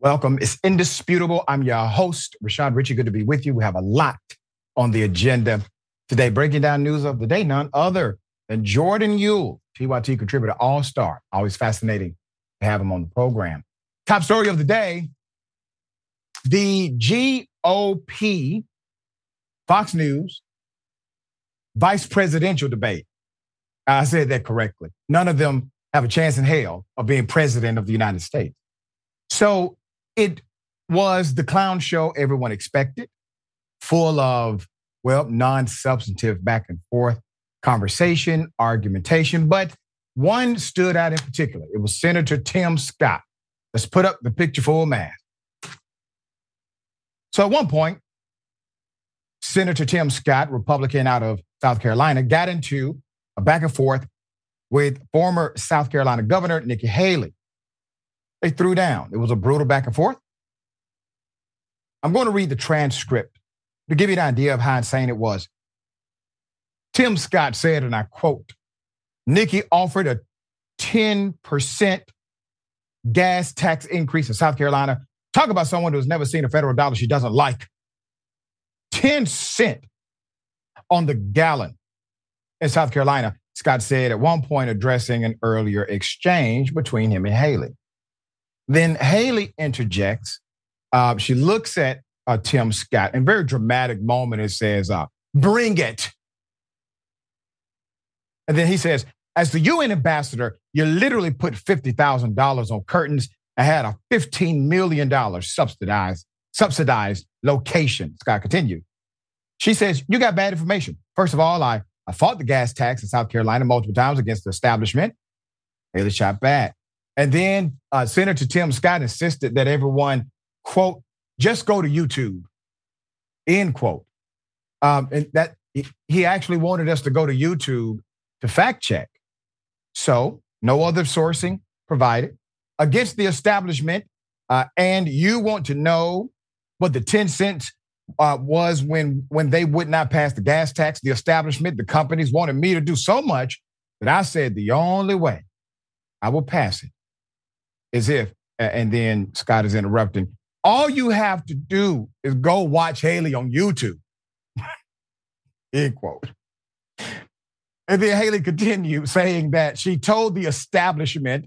Welcome. It's indisputable. I'm your host, Rashad. Richey, good to be with you. We have a lot on the agenda today. Breaking down news of the day, none other than Jordan Yule, TYT contributor, all-star. Always fascinating to have him on the program. Top story of the day, the GOP, Fox News, vice presidential debate. I said that correctly. None of them have a chance in hell of being president of the United States. So it was the clown show everyone expected, full of, non-substantive back and forth conversation, argumentation, but one stood out in particular. It was Senator Tim Scott. Let's put up the picture full mask. So at one point, Senator Tim Scott, Republican out of South Carolina, got into a back and forth with former South Carolina Governor Nikki Haley. They threw down. It was a brutal back and forth. I'm going to read the transcript to give you an idea of how insane it was. Tim Scott said, and I quote, Nikki offered a 10% gas tax increase in South Carolina. Talk about someone who's never seen a federal dollar she doesn't like. 10 cents on the gallon in South Carolina, Scott said at one point addressing an earlier exchange between him and Haley. Then Haley interjects. She looks at Tim Scott in a very dramatic moment and says, bring it. And then he says, as the UN ambassador, you literally put $50,000 on curtains and had a $15 million subsidized location. Scott continued. She says, you got bad information. First of all, I fought the gas tax in South Carolina multiple times against the establishment. Haley shot back. And then Senator Tim Scott insisted that everyone, quote, just go to YouTube, end quote. And that he actually wanted us to go to YouTube to fact check. So no other sourcing provided against the establishment. And you want to know what the 10 cents was when they would not pass the gas tax. The establishment, the companies wanted me to do so much that I said the only way I will pass it is if, and then Scott is interrupting, all you have to do is go watch Haley on YouTube. End quote. And then Haley continued saying that she told the establishment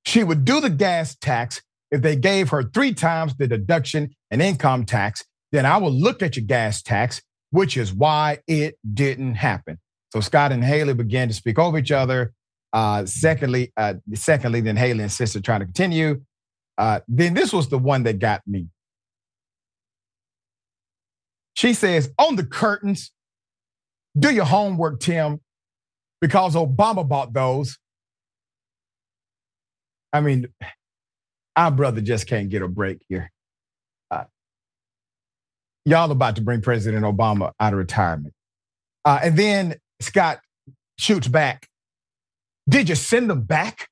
she would do the gas tax if they gave her 3 times the deduction in income tax. Then I will look at your gas tax, which is why it didn't happen. So Scott and Haley began to speak over each other. Secondly, then Haley insisted trying to continue. Then this was the one that got me. She says, on the curtains, do your homework, Tim, because Obama bought those. I mean, our brother just can't get a break here. Y'all about to bring President Obama out of retirement. And then Scott shoots back. Did you send them back?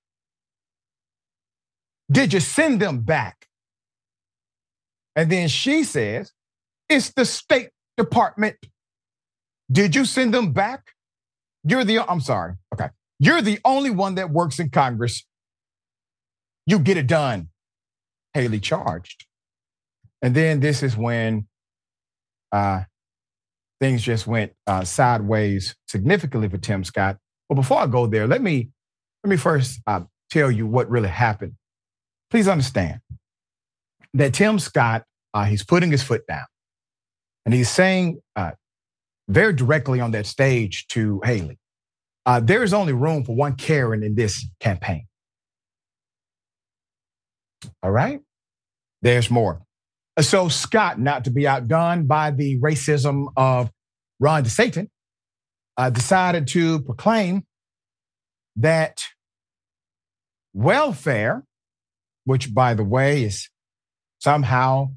Did you send them back? And then she says, it's the State Department. Did you send them back? I'm sorry. Okay. You're the only one that works in Congress. You get it done. Haley charged. And then this is when things just went sideways significantly for Tim Scott. But before I go there, let me first tell you what really happened. Please understand that Tim Scott, he's putting his foot down. And he's saying very directly on that stage to Haley, there is only room for one Karen in this campaign. All right? There's more. So Scott, not to be outdone by the racism of Ron DeSantis, decided to proclaim that welfare, which, by the way, is somehow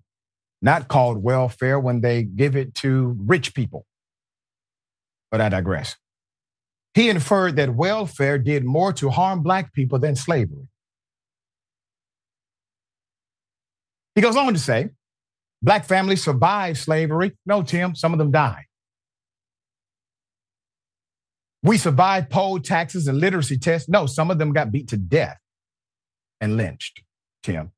not called welfare when they give it to rich people. But I digress. He inferred that welfare did more to harm Black people than slavery. He goes on to say, Black families survived slavery. No, Tim, some of them died. We survived poll taxes and literacy tests. No, some of them got beat to death and lynched, Tim.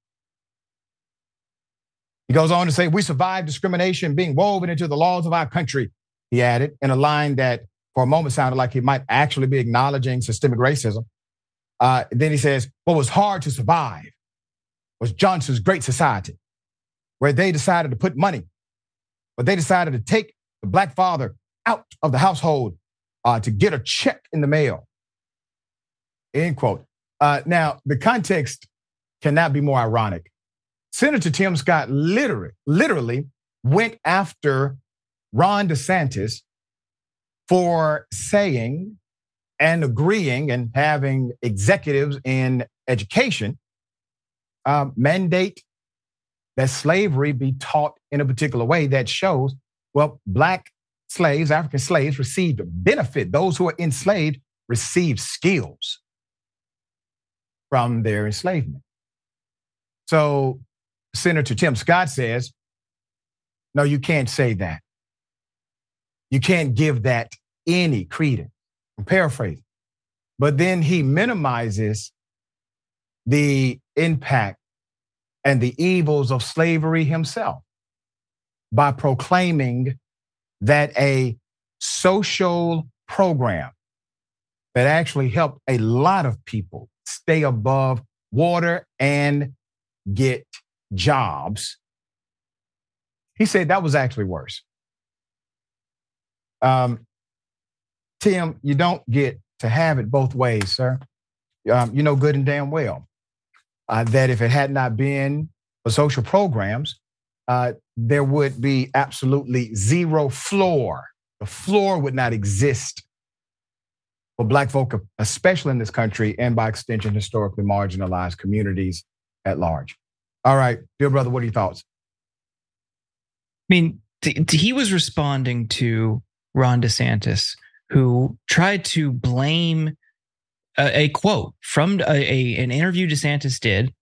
He goes on to say, we survived discrimination being woven into the laws of our country, he added, in a line that for a moment sounded like he might actually be acknowledging systemic racism. Then he says, what was hard to survive was Johnson's Great Society, where they decided to put money, but they decided to take the black father out of the household to get a check in the mail. End quote. Now, the context cannot be more ironic. Senator Tim Scott literally went after Ron DeSantis for saying and agreeing and having executives in education mandate that slavery be taught in a particular way that shows, well, black slaves, African slaves received benefit. Those who are enslaved received skills from their enslavement. So Senator Tim Scott says, no, you can't say that. You can't give that any credence. I'm paraphrasing. But then he minimizes the impact and the evils of slavery himself by proclaiming that a social program that actually helped a lot of people stay above water and get jobs, he said that was actually worse. Tim, you don't get to have it both ways, sir. You know good and damn well that if it had not been for social programs, there would be absolutely zero floor. The floor would not exist for black folk, especially in this country, and by extension, historically marginalized communities at large. All right, dear brother, what are your thoughts? I mean, he was responding to Ron DeSantis, who tried to blame a quote from an interview DeSantis did,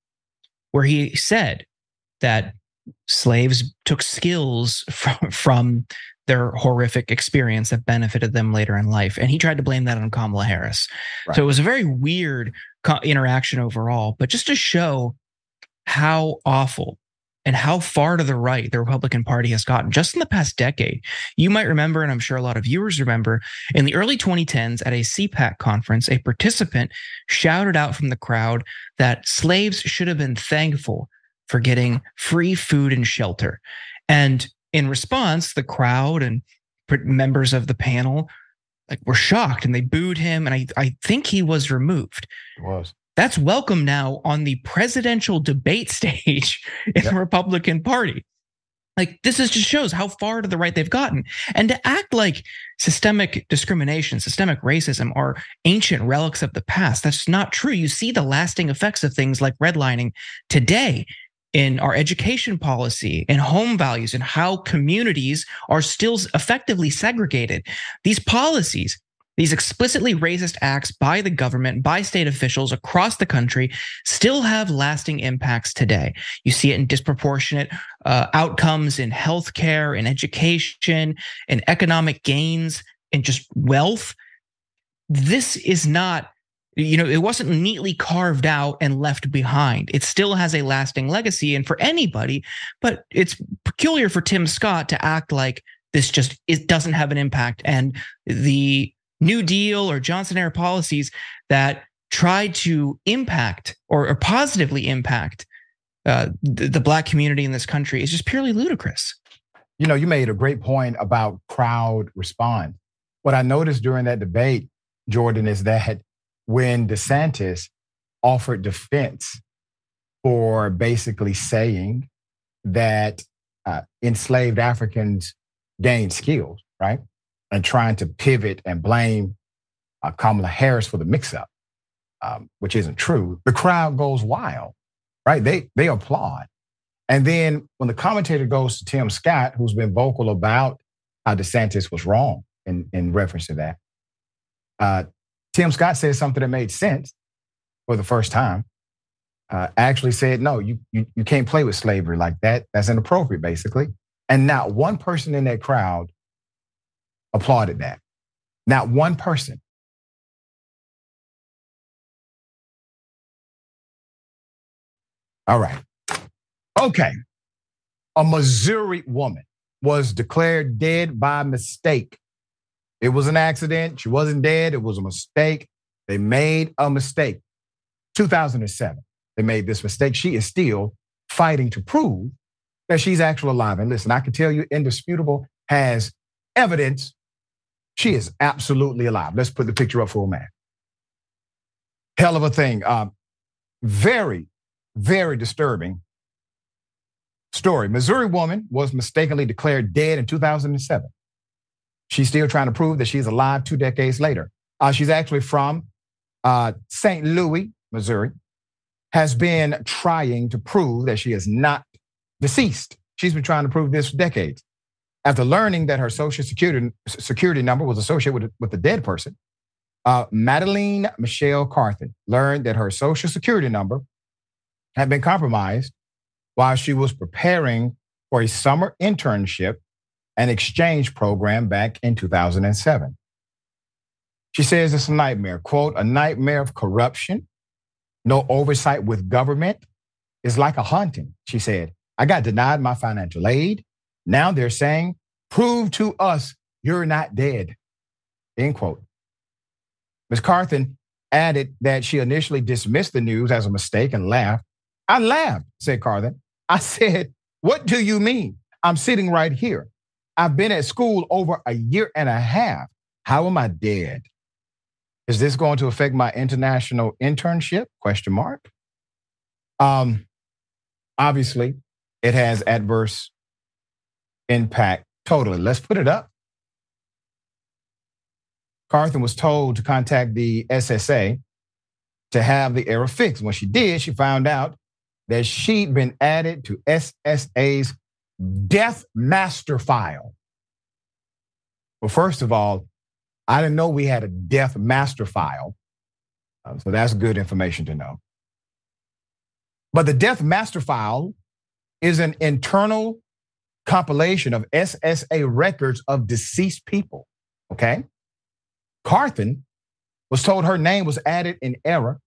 where he said that slaves took skills from their horrific experience that benefited them later in life. And he tried to blame that on Kamala Harris. Right. So it was a very weird interaction overall, but just to show how awful and how far to the right the Republican Party has gotten just in the past decade. You might remember, and I'm sure a lot of viewers remember, in the early 2010s at a CPAC conference, a participant shouted out from the crowd that slaves should have been thankful for getting free food and shelter. And in response, the crowd and members of the panel were shocked and they booed him. And I think he was removed. It was. That's welcome now on the presidential debate stage in the Republican Party. This just shows how far to the right they've gotten. And to act like systemic discrimination, systemic racism are ancient relics of the past, that's not true. You see the lasting effects of things like redlining today in our education policy, in home values, and how communities are still effectively segregated. These policies, these explicitly racist acts by the government, by state officials across the country, still have lasting impacts today. You see it in disproportionate outcomes in healthcare, in education, in economic gains, in just wealth. This is not, it wasn't neatly carved out and left behind. It still has a lasting legacy, and for anybody, but it's peculiar for Tim Scott to act like it doesn't have an impact. And the New Deal or Johnson-era policies that tried to impact or positively impact the black community in this country is just purely ludicrous. You made a great point about crowd response. What I noticed during that debate, Jordan, is that when DeSantis offered defense for basically saying that enslaved Africans gained skills, right? And trying to pivot and blame Kamala Harris for the mix-up, which isn't true, the crowd goes wild, right? They applaud. And then when the commentator goes to Tim Scott, who's been vocal about how DeSantis was wrong in reference to that, Tim Scott said something that made sense for the first time. Actually said, no, you can't play with slavery like that. That's inappropriate, basically. And not one person in that crowd applauded that. Not one person. All right. Okay. A Missouri woman was declared dead by mistake. It was an accident. She wasn't dead. It was a mistake. They made a mistake. 2007, they made this mistake. She is still fighting to prove that she's actually alive. And listen, I can tell you, Indisputable has evidence she is absolutely alive. Let's put the picture up for a man. Hell of a thing. Very, very disturbing story. Missouri woman was mistakenly declared dead in 2007. She's still trying to prove that she's alive 2 decades later. She's actually from St. Louis, Missouri, has been trying to prove that she is not deceased. She's been trying to prove this for decades. After learning that her social security number was associated with a dead person, Madeline Michelle Carthen learned that her social security number had been compromised while she was preparing for a summer internship and exchange program back in 2007. She says it's a nightmare, quote, a nightmare of corruption, no oversight with government. It's like a haunting, she said. I got denied my financial aid. Now they're saying, prove to us you're not dead, end quote. Ms. Carthen added that she initially dismissed the news as a mistake and laughed. I laughed, said Carthen. I said, what do you mean? I'm sitting right here. I've been at school over a year and a half. How am I dead? Is this going to affect my international internship? Question mark. Obviously, it has adverse impact totally. Let's put it up. Carthen was told to contact the SSA to have the error fixed. When she did, she found out that she'd been added to SSA's death master file. Well, first of all, I didn't know we had a death master file. So that's good information to know. But the death master file is an internal compilation of SSA records of deceased people, okay? Carthen was told her name was added in error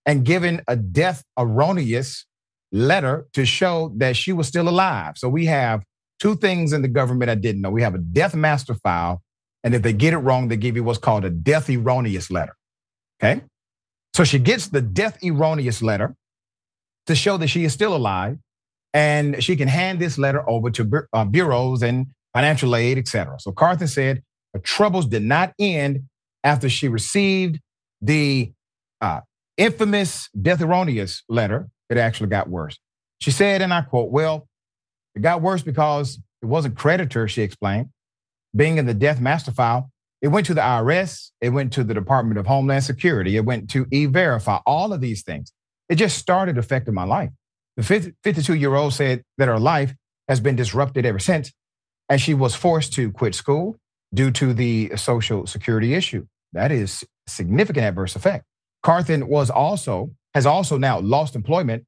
and given a death erroneous letter to show that she was still alive. So we have two things in the government I didn't know. We have a death master file, and if they get it wrong, they give you what's called a death erroneous letter, okay? So she gets the death erroneous letter to show that she is still alive, and she can hand this letter over to bureaus and financial aid, et cetera. So Carthen said her troubles did not end after she received the infamous death erroneous letter. It actually got worse. She said, and I quote, well, it got worse because it wasn't creditor, she explained. Being in the death master file, it went to the IRS, it went to the Department of Homeland Security, it went to E-Verify, all of these things. It just started affecting my life. The 52-year-old said that her life has been disrupted ever since, and she was forced to quit school due to the social security issue. That is significant adverse effect. Carthen has also now lost employment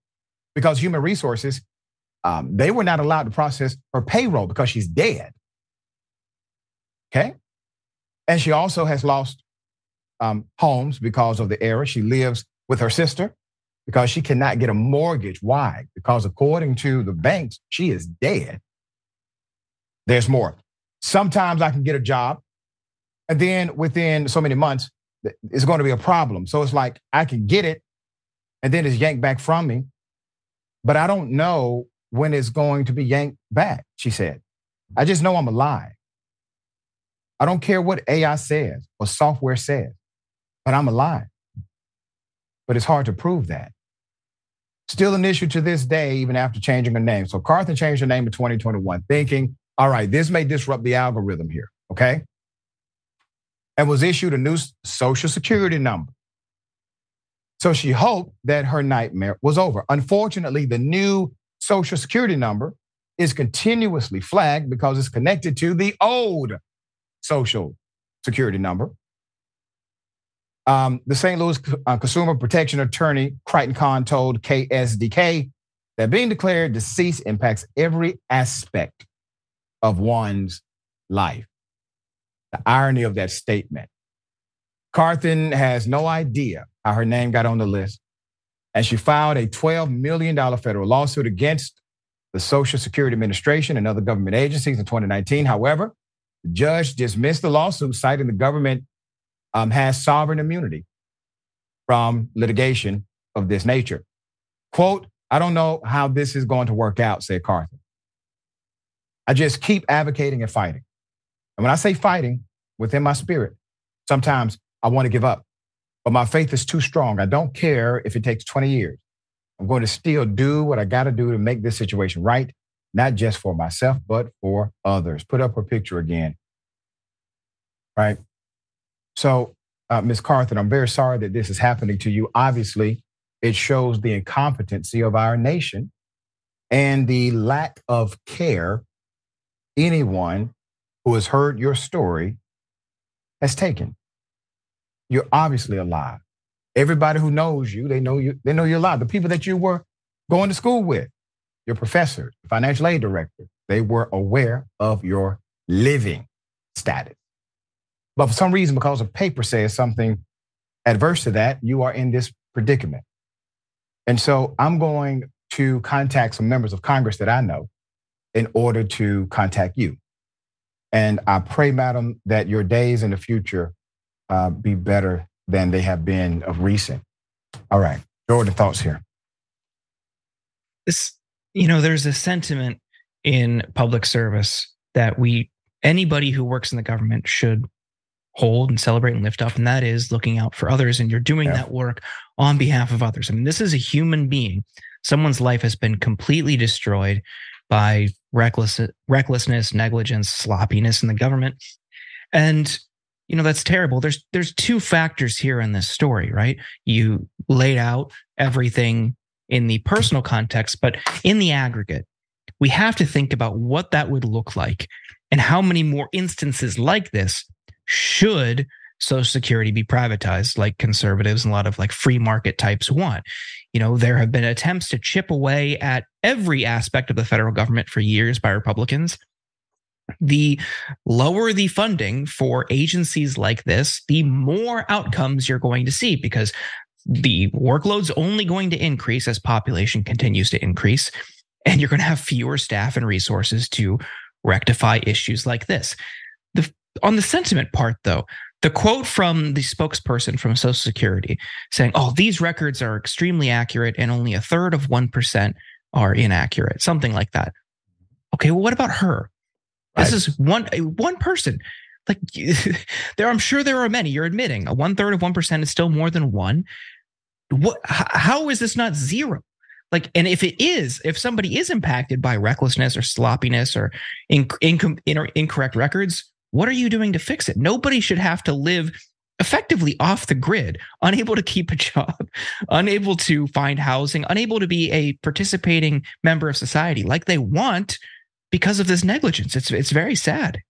because Human Resources, they were not allowed to process her payroll because she's dead. Okay? And she also has lost homes because of the error. She lives with her sister because she cannot get a mortgage. Why? Because according to the banks, she is dead. There's more. Sometimes I can get a job, and then within so many months, it's going to be a problem. So it's like I can get it, and then it's yanked back from me, but I don't know when it's going to be yanked back, she said. I just know I'm alive. I don't care what AI says or software says, but I'm alive. But it's hard to prove that. Still an issue to this day, even after changing her name. So Carthen changed her name in 2021, thinking, all right, this may disrupt the algorithm here, okay? And was issued a new social security number. So she hoped that her nightmare was over. Unfortunately, the new social security number is continuously flagged because it's connected to the old social security number. The St. Louis Consumer Protection Attorney, Crichton Kahn, told KSDK that being declared deceased impacts every aspect of one's life. The irony of that statement. Carthen has no idea how her name got on the list, and she filed a $12 million federal lawsuit against the Social Security Administration and other government agencies in 2019. However, the judge dismissed the lawsuit, citing the government has sovereign immunity from litigation of this nature. Quote, I don't know how this is going to work out, said Carthen. I just keep advocating and fighting. And when I say fighting, within my spirit, sometimes I want to give up, but my faith is too strong. I don't care if it takes 20 years. I'm going to still do what I got to do to make this situation right, not just for myself, but for others. Put up her picture again. Right? So, Ms. Carthen, I'm very sorry that this is happening to you. Obviously, it shows the incompetency of our nation and the lack of care anyone who has heard your story has taken. You're obviously alive. Everybody who knows you, they know you're alive. The people that you were going to school with, your professors, financial aid director, they were aware of your living status. But for some reason, because a paper says something adverse to that, you are in this predicament. And so I'm going to contact some members of Congress that I know in order to contact you. And I pray, madam, that your days in the future be better than they have been of recent. All right, Jordan, thoughts here. There's a sentiment in public service that anybody who works in the government should hold and celebrate and lift up, and that is looking out for others. And you're doing that work on behalf of others. I mean, this is a human being. Someone's life has been completely destroyed by recklessness, negligence, sloppiness in the government. And that's terrible. There's two factors here in this story, right? You laid out everything in the personal context, but in the aggregate, we have to think about what that would look like and how many more instances like this should Social Security be privatized, like conservatives and a lot of like free market types want. There have been attempts to chip away at every aspect of the federal government for years by Republicans. The lower the funding for agencies like this, the more outcomes you're going to see, because the workload's only going to increase as population continues to increase, and you're going to have fewer staff and resources to rectify issues like this. On the sentiment part, though, the quote from the spokesperson from Social Security saying, these records are extremely accurate and only 1/3 are inaccurate, something like that. Okay, well, what about her? This is one person. Like, I'm sure there are many. You're admitting 1/3 is still more than one. How is this not zero? Like, and if somebody is impacted by recklessness or sloppiness or incorrect records, what are you doing to fix it? Nobody should have to live effectively off the grid, unable to keep a job, unable to find housing, unable to be a participating member of society like they want because of this negligence. It's very sad.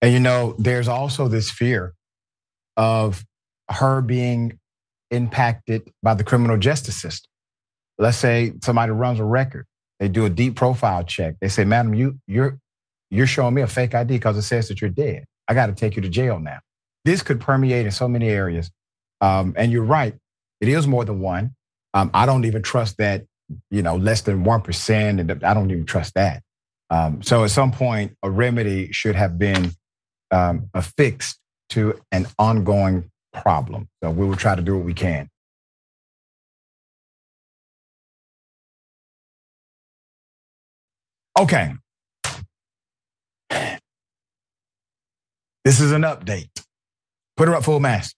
And there's also this fear of her being impacted by the criminal justice system. Let's say somebody runs a record. They do a deep profile check. They say, madam, you're showing me a fake ID because it says that you're dead. I got to take you to jail now. This could permeate in so many areas. And you're right. It is more than one. I don't even trust that, less than 1%. And I don't even trust that. So at some point, a remedy should have been affixed to an ongoing problem. So we will try to do what we can. Okay. This is an update. Put her up full mast.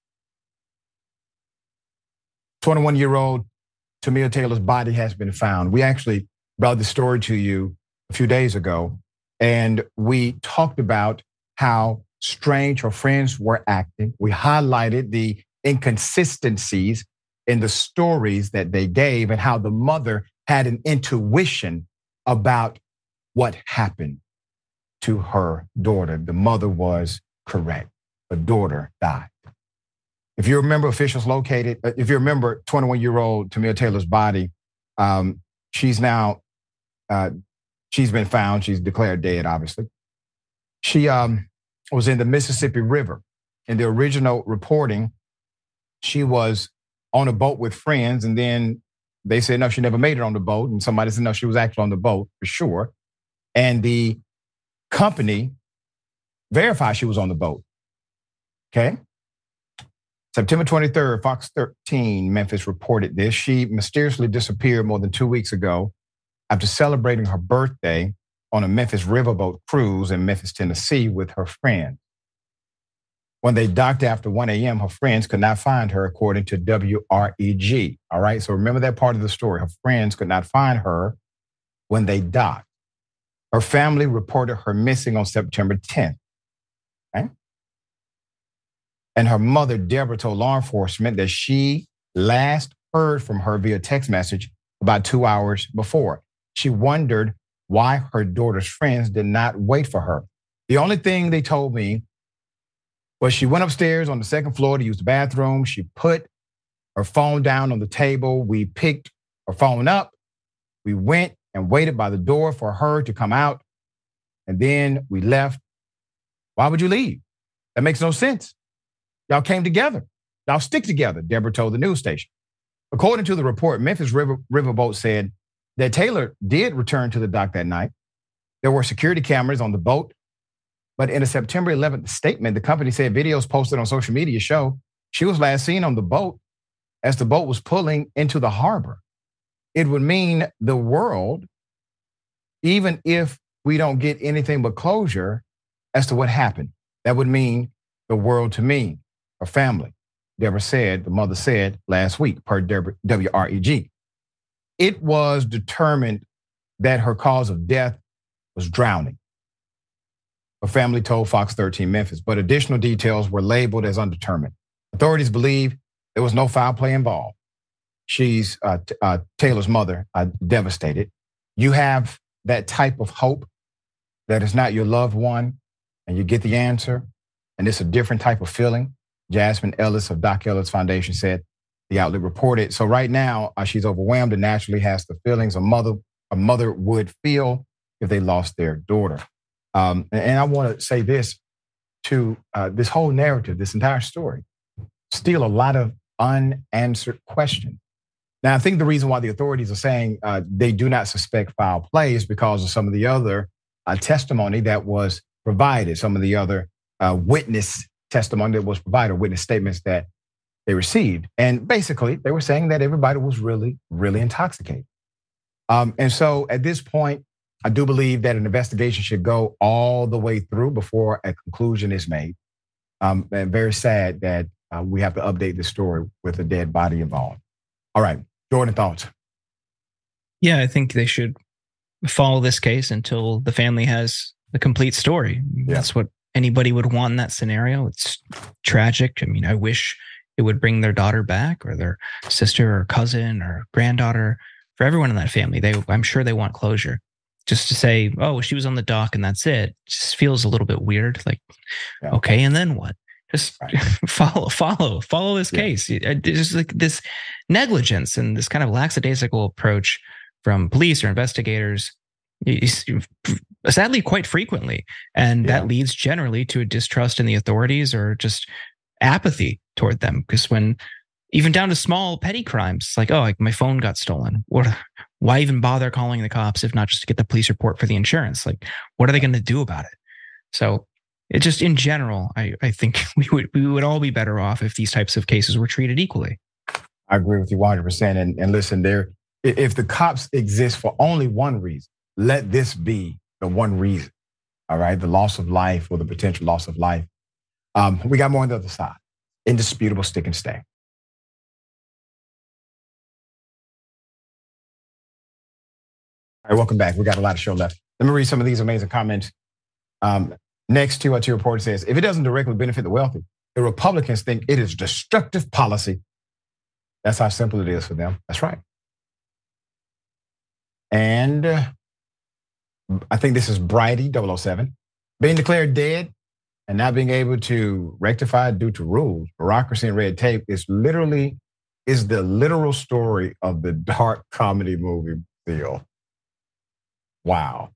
21-year-old Tamia Taylor's body has been found. We actually brought the story to you a few days ago, and we talked about how strange her friends were acting. We highlighted the inconsistencies in the stories that they gave and how the mother had an intuition about what happened to her daughter. The mother was correct. The daughter died. If you remember, officials located, if you remember 21-year-old Tamia Taylor's body, she's been found. She's declared dead, obviously. She was in the Mississippi River. In the original reporting, she was on a boat with friends, and then they said, no, she never made it on the boat. And somebody said, no, she was actually on the boat for sure. And the company verified she was on the boat. Okay. September 23rd, Fox 13 Memphis reported this. She mysteriously disappeared more than 2 weeks ago after celebrating her birthday on a Memphis riverboat cruise in Memphis, Tennessee with her friend. When they docked after 1 a.m., her friends could not find her, according to WREG. All right, so remember that part of the story. Her friends could not find her when they docked. Her family reported her missing on September 10th. Okay? And her mother, Deborah, told law enforcement that she last heard from her via text message about 2 hours before. She wondered why her daughter's friends did not wait for her. The only thing they told me was she went upstairs on the second floor to use the bathroom. She put her phone down on the table. We picked her phone up. We went and waited by the door for her to come out. And then we left. Why would you leave? That makes no sense. Y'all came together. Y'all stick together, Deborah told the news station. According to the report, Memphis Riverboat said that Taylor did return to the dock that night. There were security cameras on the boat. But in a September 11th statement, the company said videos posted on social media show she was last seen on the boat as the boat was pulling into the harbor. It would mean the world, even if we don't get anything but closure as to what happened. That would mean the world to me, her family. Deborah said, the mother said last week, per WREG. It was determined that her cause of death was drowning. Her family told Fox 13 Memphis, but additional details were labeled as undetermined. Authorities believe there was no foul play involved. She's Taylor's mother, devastated. You have that type of hope that it's not your loved one, and you get the answer, and it's a different type of feeling. Jasmine Ellis of Doc Ellis Foundation said, the outlet reported. So right now, she's overwhelmed and naturally has the feelings a mother would feel if they lost their daughter. And I want to say this to this whole narrative, this entire story, still a lot of unanswered questions. Now, I think the reason why the authorities are saying they do not suspect foul play is because of some of the other testimony that was provided, some of the other witness testimony that was provided, witness statements that they received. And basically, they were saying that everybody was really, really intoxicated. And so at this point, I do believe that an investigation should go all the way through before a conclusion is made. And very sad that we have to update the story with a dead body involved. All right, Jordan, thoughts? Yeah, I think they should follow this case until the family has the complete story. Yeah. That's what anybody would want in that scenario. It's tragic. I mean, I wish it would bring their daughter back or their sister or cousin or granddaughter. For everyone in that family, I'm sure they want closure. Just to say, oh, she was on the dock and that's it, just feels a little bit weird. Like, yeah. Okay, and then what? Just follow this case. Just like this negligence and this kind of lackadaisical approach from police or investigators, sadly, quite frequently. And that leads generally to a distrust in the authorities or just apathy toward them. Because when even down to small petty crimes, it's like, oh, like my phone got stolen. Why even bother calling the cops if not just to get the police report for the insurance? Like, what are they going to do about it? So it just in general, I think we would all be better off if these types of cases were treated equally. I agree with you 100%. And listen, if the cops exist for only one reason, let this be the one reason. All right, the loss of life or the potential loss of life. We got more on the other side. Indisputable stick and stay. All right, welcome back. We got a lot of show left. Let me read some of these amazing comments. Next to what your report says, if it doesn't directly benefit the wealthy, the Republicans think it is destructive policy. That's how simple it is for them. That's right. And I think this is Bridie 007. Being declared dead and not being able to rectify due to rules, bureaucracy, and red tape is the literal story of the dark comedy movie Bill. Wow.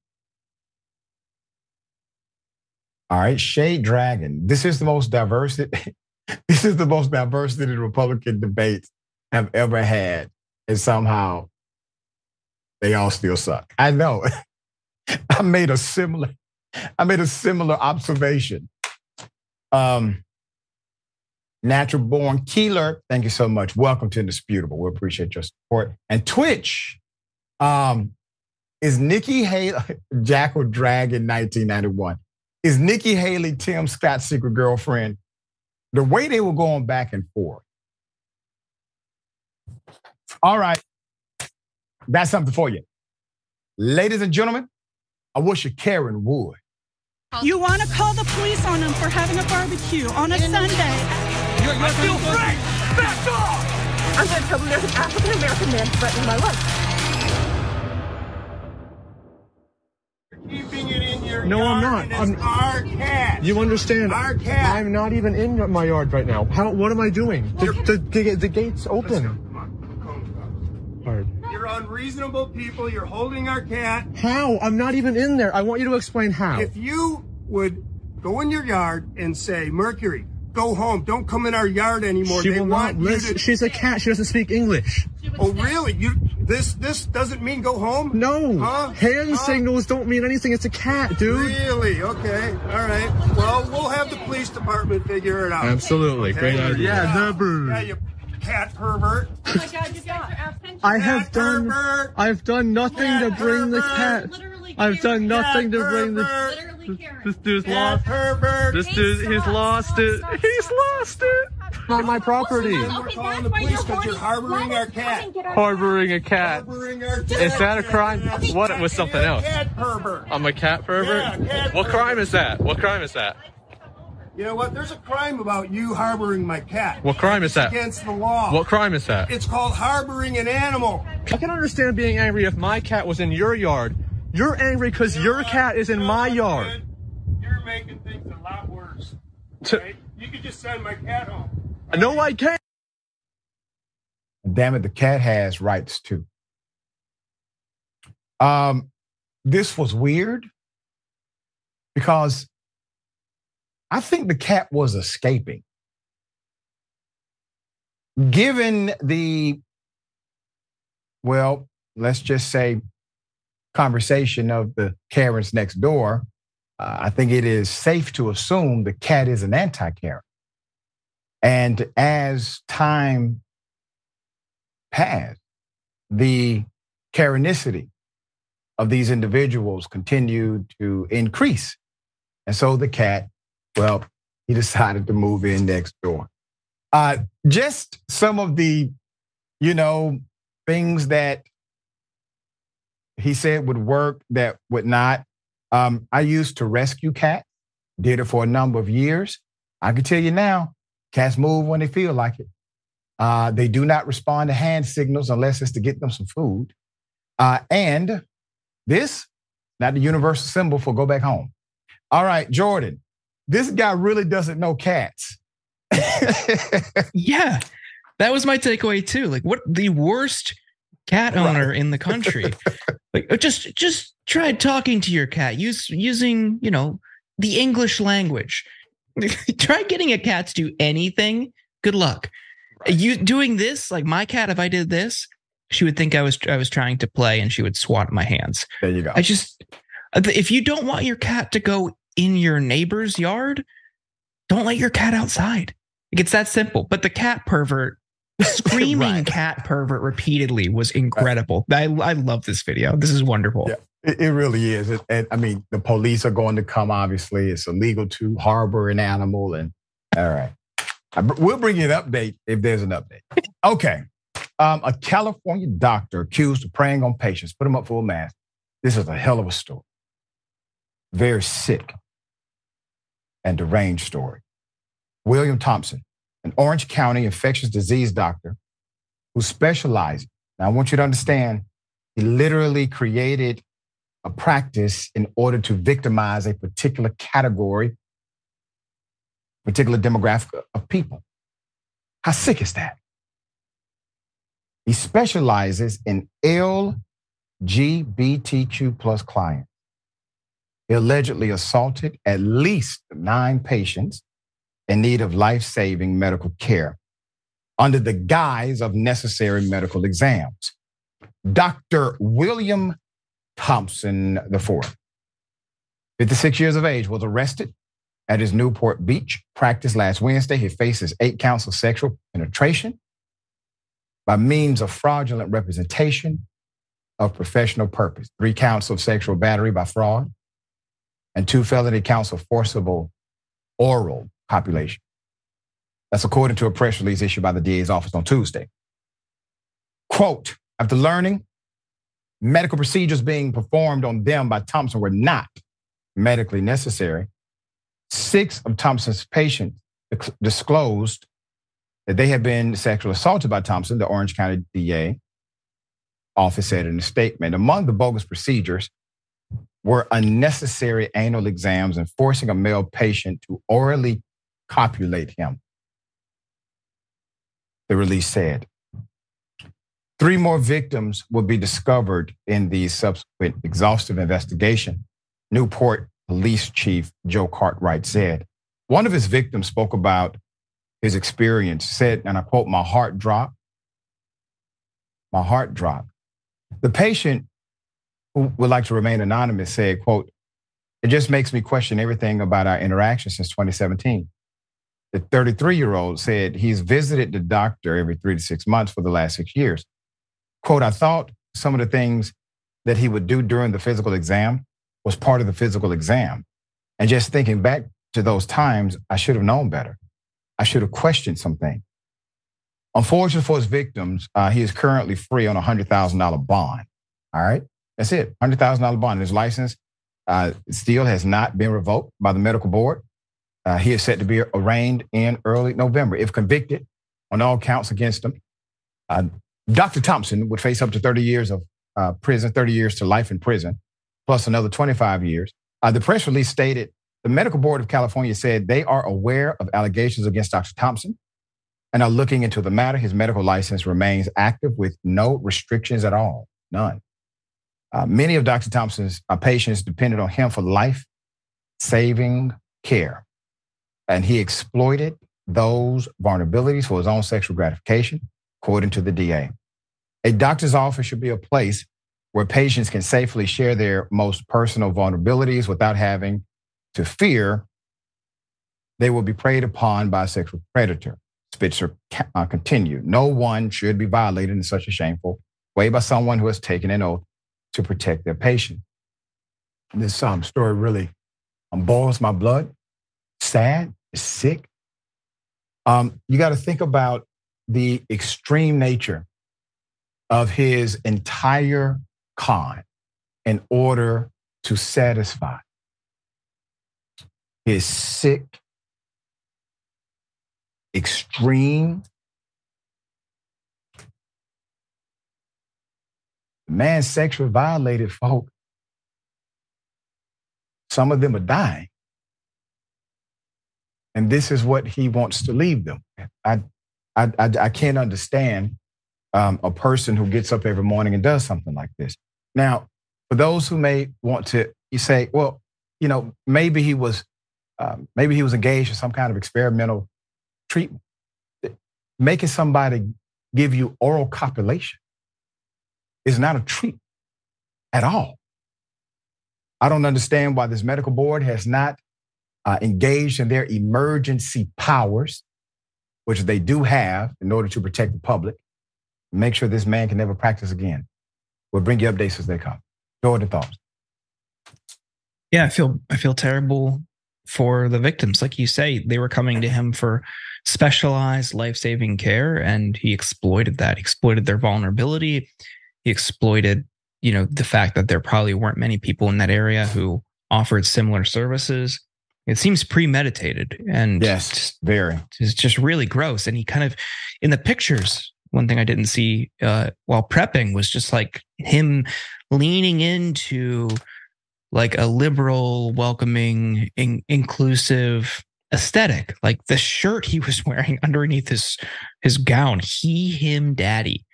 All right, Shade Dragon. This is the most diverse. This is the most diversity the Republican debates have ever had. and somehow they all still suck. I know. I made a similar observation. Natural Born Keeler, thank you so much. Welcome to Indisputable. We appreciate your support. And Twitch, is Nikki Haley, Jackal Dragon 1991, is Nikki Haley Tim Scott's secret girlfriend? The way they were going back and forth. All right, that's something for you. Ladies and gentlemen, I wish you Karen would. You want to call the police on them for having a barbecue on a Sunday. I feel free! Back off! I'm going to tell them there's an African-American man threatening my life. You're keeping it in your No, yard. I'm not. It's our cat. You understand? Our cat. I'm not even in my yard right now. What am I doing? The gate's open. Come on. Hard. You're unreasonable people. You're holding our cat. How? I'm not even in there. I want you to explain how. If you would go in your yard and say, Mercury, go home. Don't come in our yard anymore. She they will want not you listen. to. She's a cat. She doesn't speak English. Oh, really? This doesn't mean go home? No. Huh? Hand signals don't mean anything. It's a cat, dude. Really? Okay. All right. Well, we'll have the police department figure it out. Absolutely. Okay? Great idea. Yeah, Never. Yeah, you cat pervert. Oh my God, you guys are absent. I've done nothing to bring the cat. I've done nothing to bring the. This dude's lost. This dude, he's lost it. He's lost it. On my property. We're calling the police because you're harboring our cat. Harboring a cat. Harboring our cat. Is that a crime? What? It was something You're a else. Cat pervert. I'm a cat pervert? Yeah, cat What crime is that? What crime is that? You know what? There's a crime about you harboring my cat. What crime is that? It's against the law. What crime is that? It's called harboring an animal. I can understand being angry if my cat was in your yard. You're angry because your cat is in my yard. You're making things a lot worse. Right? You could just send my cat home. No, I can't. Damn it, the cat has rights too. This was weird because I think the cat was escaping. Given the, well, let's just say conversation of the Karens next door, I think it is safe to assume the cat is an anti-Karen. And as time passed, the Karenicity of these individuals continued to increase. And so the cat, well, he decided to move in next door. Just some of the, things that he said would work that would not. I used to rescue cats, did it for a number of years. I can tell you now, cats move when they feel like it. They do not respond to hand signals unless it's to get them some food. And this, not the universal symbol for go back home. All right, Jordan, this guy really doesn't know cats. Yeah, that was my takeaway too. Like, what the worst cat owner in the country? Like, just try talking to your cat, using the English language. Try getting a cat to do anything. Good luck. You doing this, like my cat, if I did this, she would think I was trying to play and she would swat my hands. There you go. If you don't want your cat to go in your neighbor's yard, don't let your cat outside. It's that simple. But the cat pervert, screaming Right. cat pervert repeatedly was incredible. I love this video. This is wonderful. Yeah, it really is. And I mean, the police are going to come, obviously. It's illegal to harbor an animal. And all right. We'll bring you an update if there's an update. Okay. A California doctor accused of preying on patients, put them up for a mask. This is a hell of a story. Very sick and deranged story. William Thompson, an Orange County infectious disease doctor who specializes. Now, I want you to understand, he literally created a practice in order to victimize a particular category, particular demographic of people. How sick is that? He specializes in LGBTQ plus clients. He allegedly assaulted at least 9 patients in need of life-saving medical care. under the guise of necessary medical exams. Dr. William Thompson IV, 56 years of age, was arrested at his Newport Beach practice last Wednesday. He faces 8 counts of sexual penetration by means of fraudulent representation of professional purpose, 3 counts of sexual battery by fraud, and 2 felony counts of forcible oral copulation. That's according to a press release issued by the DA's office on Tuesday. Quote, after learning medical procedures being performed on them by Thompson were not medically necessary, 6 of Thompson's patients disclosed that they had been sexually assaulted by Thompson, the Orange County DA office said in a statement. Among the bogus procedures were unnecessary anal exams and forcing a male patient to orally copulate him, the release said. 3 more victims will be discovered in the subsequent exhaustive investigation, Newport Police Chief Joe Cartwright said. One of his victims spoke about his experience, said, and I quote, "My heart dropped. My heart dropped." The patient, who would like to remain anonymous, said, quote, "It just makes me question everything about our interaction since 2017. The 33-year-old said he's visited the doctor every 3 to 6 months for the last 6 years. Quote, "I thought some of the things that he would do during the physical exam was part of the physical exam. And just thinking back to those times, I should have known better. I should have questioned something." Unfortunately for his victims, he is currently free on a $100,000 bond. All right, that's it, $100,000 bond. His license still has not been revoked by the medical board. He is set to be arraigned in early November. If convicted on all counts against him, Dr. Thompson would face up to 30 years of prison, 30 years to life in prison, plus another 25 years. The press release stated the Medical Board of California said they are aware of allegations against Dr. Thompson and are looking into the matter. His medical license remains active with no restrictions at all, none. Many of Dr. Thompson's patients depended on him for life-saving care, and he exploited those vulnerabilities for his own sexual gratification, according to the DA. A doctor's office should be a place where patients can safely share their most personal vulnerabilities without having to fear they will be preyed upon by a sexual predator. Spitzer continued. No one should be violated in such a shameful way by someone who has taken an oath to protect their patient. This story really boils my blood. Sad, it's sick. You got to think about the extreme nature of his entire con in order to satisfy his sick, extreme, man sexually violated folk. Some of them are dying. And this is what he wants to leave them. I can't understand a person who gets up every morning and does something like this. Now, for those who may want to, you say, well, you know, maybe he was engaged in some kind of experimental treatment. Making somebody give you oral copulation is not a treatment at all. I don't understand why this medical board has not engaged in their emergency powers, which they do have in order to protect the public, make sure this man can never practice again. We'll bring you updates as they come. Jordan, thoughts? Yeah, I feel terrible for the victims. Like you say, they were coming to him for specialized life-saving care, and he exploited that. He exploited their vulnerability. He exploited, the fact that there probably weren't many people in that area who offered similar services. It seems premeditated, and yes, very. It's just really gross. And he kind of, in the pictures, one thing I didn't see while prepping was just like him leaning into like a liberal, welcoming, inclusive aesthetic. Like the shirt he was wearing underneath his gown, he, him, daddy.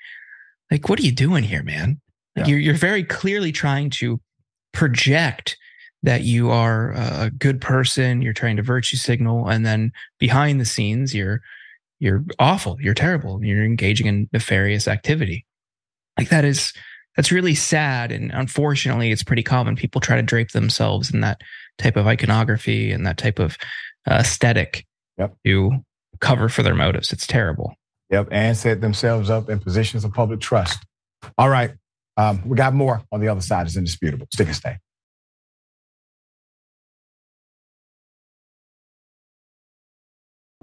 Like, what are you doing here, man? Like, yeah. You're very clearly trying to project that you are a good person. You're trying to virtue signal, and then behind the scenes, you're you're awful, you're terrible, you're engaging in nefarious activity. Like that's really sad. And unfortunately, it's pretty common. People try to drape themselves in that type of iconography and that type of aesthetic to cover for their motives. It's terrible. Yep, and set themselves up in positions of public trust. All right, we got more on the other side. It's indisputable. Stick and stay.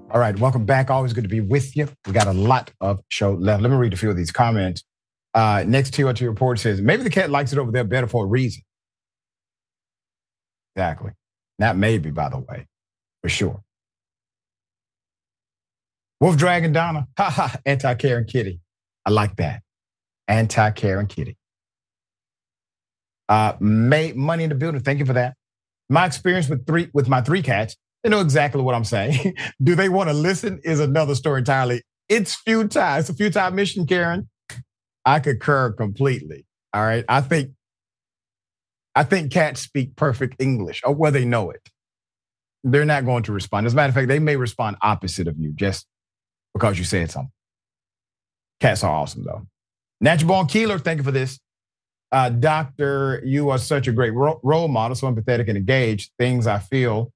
All right, welcome back. Always good to be with you. We got a lot of show left. Let me read a few of these comments. Next TRT report says, maybe the cat likes it over there better for a reason. Exactly. Not maybe, by the way, for sure. Wolf Dragon Donna, anti-Karen Kitty. I like that. Anti-Karen Kitty. Made money in the building. Thank you for that. My experience with my 3 cats, they know exactly what I'm saying. Do they want to listen is another story entirely. It's futile. It's a futile mission, Karen. I concur completely. All right. I think cats speak perfect English, or well, they know it. They're not going to respond. As a matter of fact, they may respond opposite of you just because you said something. Cats are awesome, though. Natural Born Keeler, thank you for this. Doctor, you are such a great role model, so empathetic and engaged. Things I feel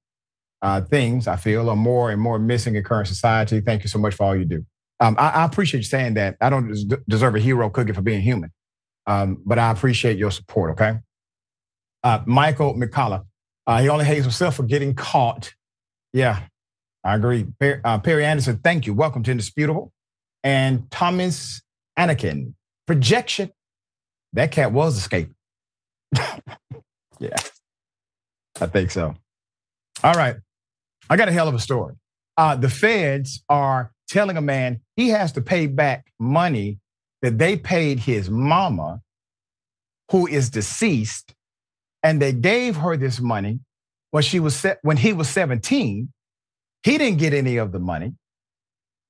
are more and more missing in current society. Thank you so much for all you do. I appreciate you saying that. I don't deserve a hero cookie for being human, but I appreciate your support, okay? Michael McCullough, he only hates himself for getting caught. Yeah, I agree. Perry Anderson, thank you. Welcome to Indisputable. And Thomas Anakin, projection. That cat was escaping. Yeah, I think so. All right, I got a hell of a story. The feds are telling a man he has to pay back money that they paid his mama, who is deceased, and they gave her this money when he was 17. He didn't get any of the money.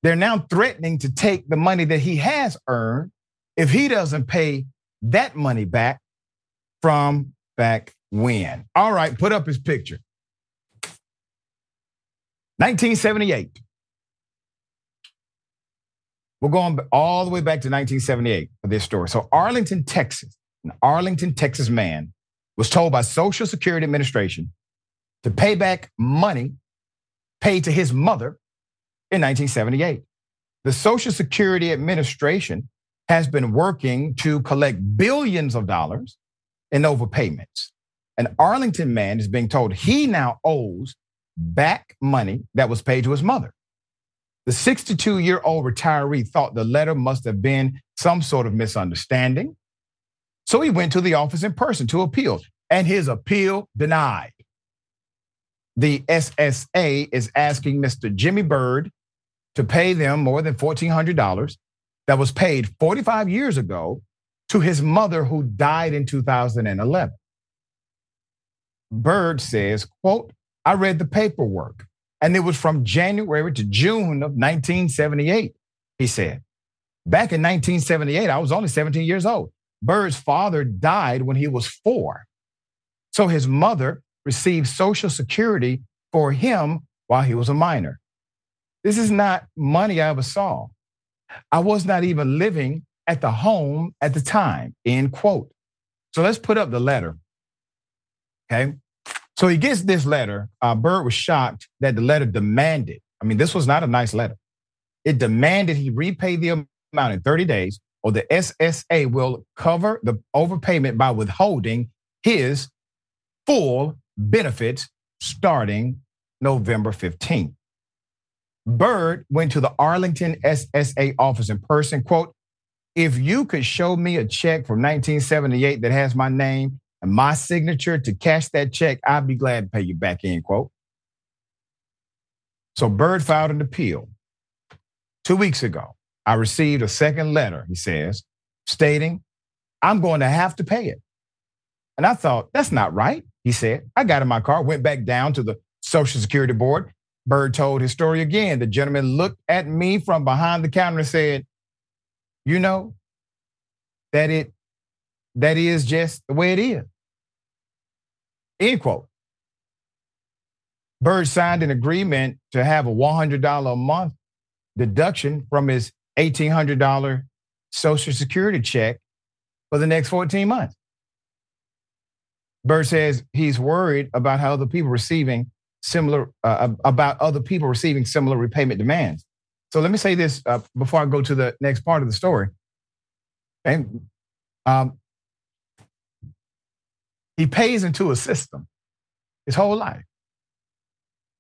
They're now threatening to take the money that he has earned if he doesn't pay that money back from back when. All right, put up his picture. 1978. We're going all the way back to 1978 for this story. So Arlington, Texas, an Arlington, Texas man was told by Social Security Administration to pay back money paid to his mother in 1978. The Social Security Administration has been working to collect billions of dollars in overpayments. An Arlington man is being told he now owes back money that was paid to his mother. The 62-year-old retiree thought the letter must have been some sort of misunderstanding. So he went to the office in person to appeal, and his appeal denied. The SSA is asking Mr. Jimmy Bird to pay them more than $1,400 that was paid 45 years ago to his mother, who died in 2011. Bird says, quote, I read the paperwork, and it was from January to June of 1978, he said. Back in 1978, I was only 17 years old. Bird's father died when he was 4. So his mother received Social Security for him while he was a minor. This is not money I ever saw. I was not even living at the home at the time, end quote. So let's put up the letter, okay? So he gets this letter. Bird was shocked that the letter demanded, this was not a nice letter. It demanded he repay the amount in 30 days, or the SSA will cover the overpayment by withholding his full benefits starting November 15th. Bird went to the Arlington SSA office in person, quote, if you could show me a check from 1978 that has my name and my signature to cash that check, I'd be glad to pay you back, end quote. So Bird filed an appeal. 2 weeks ago, I received a second letter, he says, stating, I'm going to have to pay it. And I thought, that's not right, he said. I got in my car, went back down to the Social Security Board. Bird told his story again. The gentleman looked at me from behind the counter and said, you know, that is just the way it is. End quote. Bird signed an agreement to have a $100 a month deduction from his $1,800 Social Security check for the next 14 months. Bird says he's worried about how other people receiving similar repayment demands. So let me say this before I go to the next part of the story. Okay? He pays into a system his whole life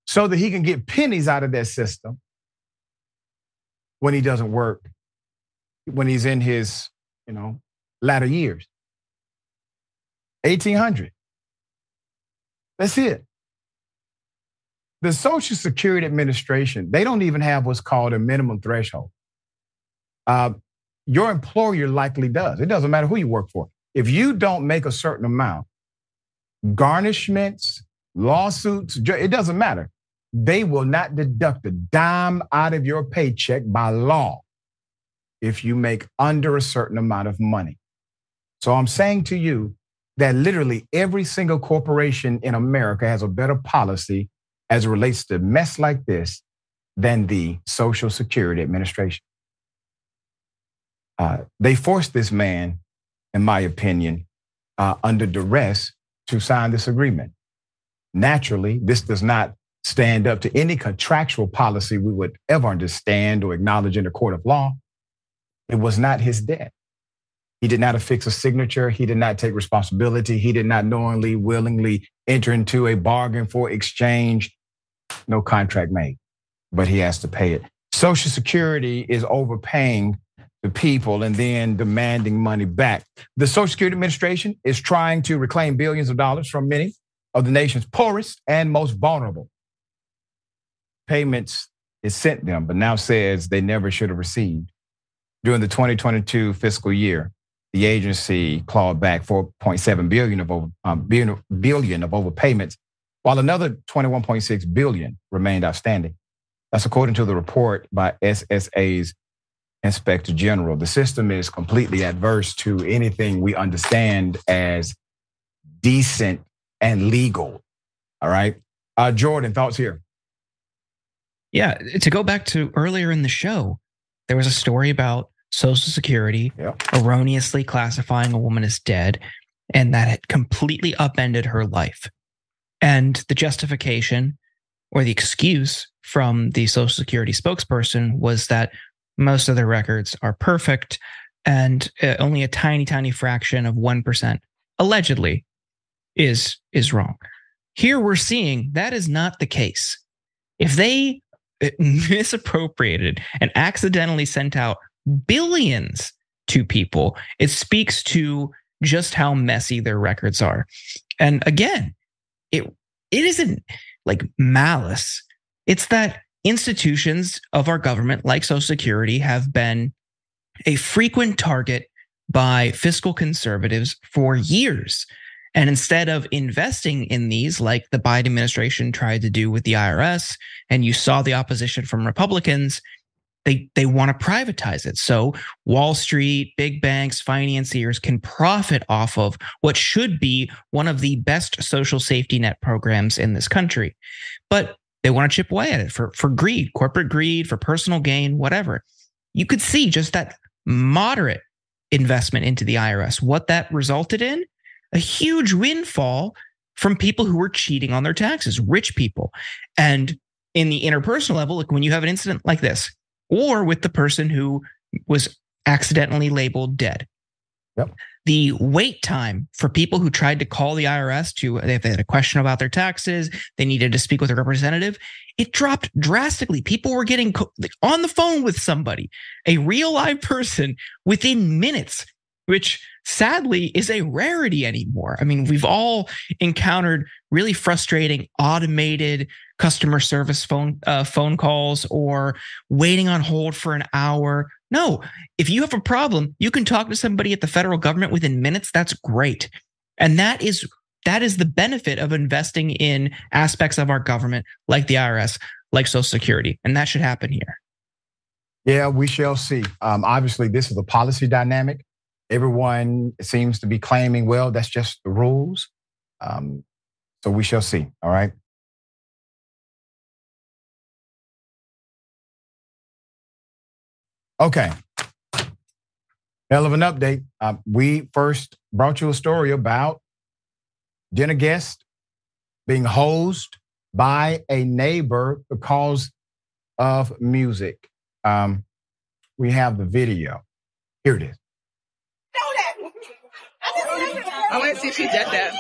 so that he can get pennies out of that system when he doesn't work, when he's in his, latter years. 1,800. That's it. The Social Security Administration, they don't even have what's called a minimum threshold. Your employer likely does. It doesn't matter who you work for. If you don't make a certain amount, garnishments, lawsuits, it doesn't matter. They will not deduct a dime out of your paycheck by law if you make under a certain amount of money. So I'm saying to you that literally every single corporation in America has a better policy as it relates to mess like this than the Social Security Administration. They forced this man, in my opinion, under duress to sign this agreement. Naturally, this does not stand up to any contractual policy we would ever understand or acknowledge in a court of law. It was not his debt. He did not affix a signature. He did not take responsibility. He did not knowingly, willingly enter into a bargain for exchange. No contract made, but he has to pay it. Social Security is overpaying the people and then demanding money back. The Social Security Administration is trying to reclaim billions of dollars from many of the nation's poorest and most vulnerable. Payments is sent them, but now says they never should have received. During the 2022 fiscal year, the agency clawed back $4.7 billion of overpayments, while another $21.6 billion remained outstanding. That's according to the report by SSA's Inspector General. The system is completely adverse to anything we understand as decent and legal. All right. Jordan, thoughts here? Yeah, to go back to earlier in the show, there was a story about Social Security erroneously classifying a woman as dead, and that had completely upended her life. And the justification or the excuse from the Social Security spokesperson was that most of their records are perfect and only a tiny, tiny fraction of 1% allegedly is wrong. Here we're seeing that is not the case. If they misappropriated and accidentally sent out billions to people, it speaks to just how messy their records are. And again, it isn't like malice. It's that institutions of our government, like Social Security, have been a frequent target by fiscal conservatives for years. And instead of investing in these, like the Biden administration tried to do with the IRS, and you saw the opposition from Republicans, they want to privatize it. So Wall Street, big banks, financiers can profit off of what should be one of the best social safety net programs in this country. But they want to chip away at it for greed, corporate greed, for personal gain, whatever. You could see just that moderate investment into the IRS, what that resulted in, a huge windfall from people who were cheating on their taxes, rich people. And in the interpersonal level, like when you have an incident like this, or with the person who was accidentally labeled dead. Yep. The wait time for people who tried to call the IRS if they had a question about their taxes, they needed to speak with a representative, it dropped drastically. People were getting on the phone with somebody, a real live person, within minutes, which sadly is a rarity anymore. I mean, we've all encountered really frustrating automated customer service phone calls or waiting on hold for an hour. No, if you have a problem, you can talk to somebody at the federal government within minutes. That's great. And that is the benefit of investing in aspects of our government like the IRS, like Social Security. And that should happen here. Yeah, we shall see. Obviously, this is a policy dynamic. Everyone seems to be claiming, well, that's just the rules. So we shall see. All right. Okay. Hell of an update. We first brought you a story about dinner guest being hosed by a neighbor because of music. We have the video. Here it is. I want to see if she did that.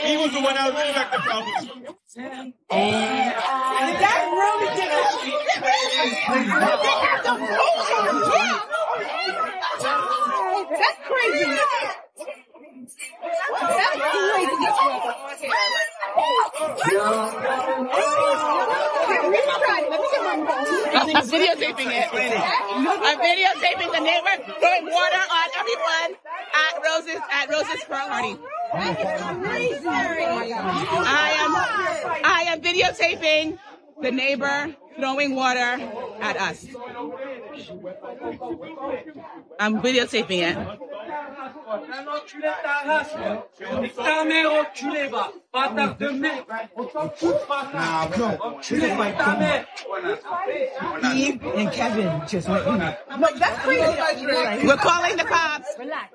He was the one that was expecting problems. That really did That's crazy. I'm videotaping it. I'm videotaping the neighbor throwing water on everyone at Rose's party. I am videotaping the neighbor throwing water at us. I'm videotaping it. Eve and Kevin just went in. Like, that's crazy. We're calling the cops. Relax.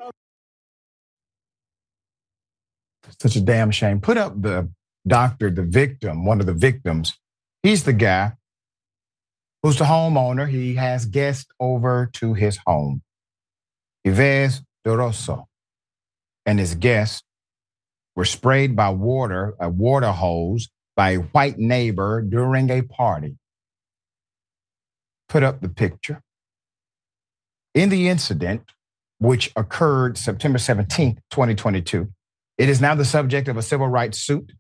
Such a damn shame. Put up the doctor, the victim, one of the victims. He's the guy who's the homeowner. He has guests over to his home. Yves DeRosso and his guests were sprayed by water, a water hose, by a white neighbor during a party. Put up the picture. In the incident, which occurred September 17th, 2022, it is now the subject of a civil rights suit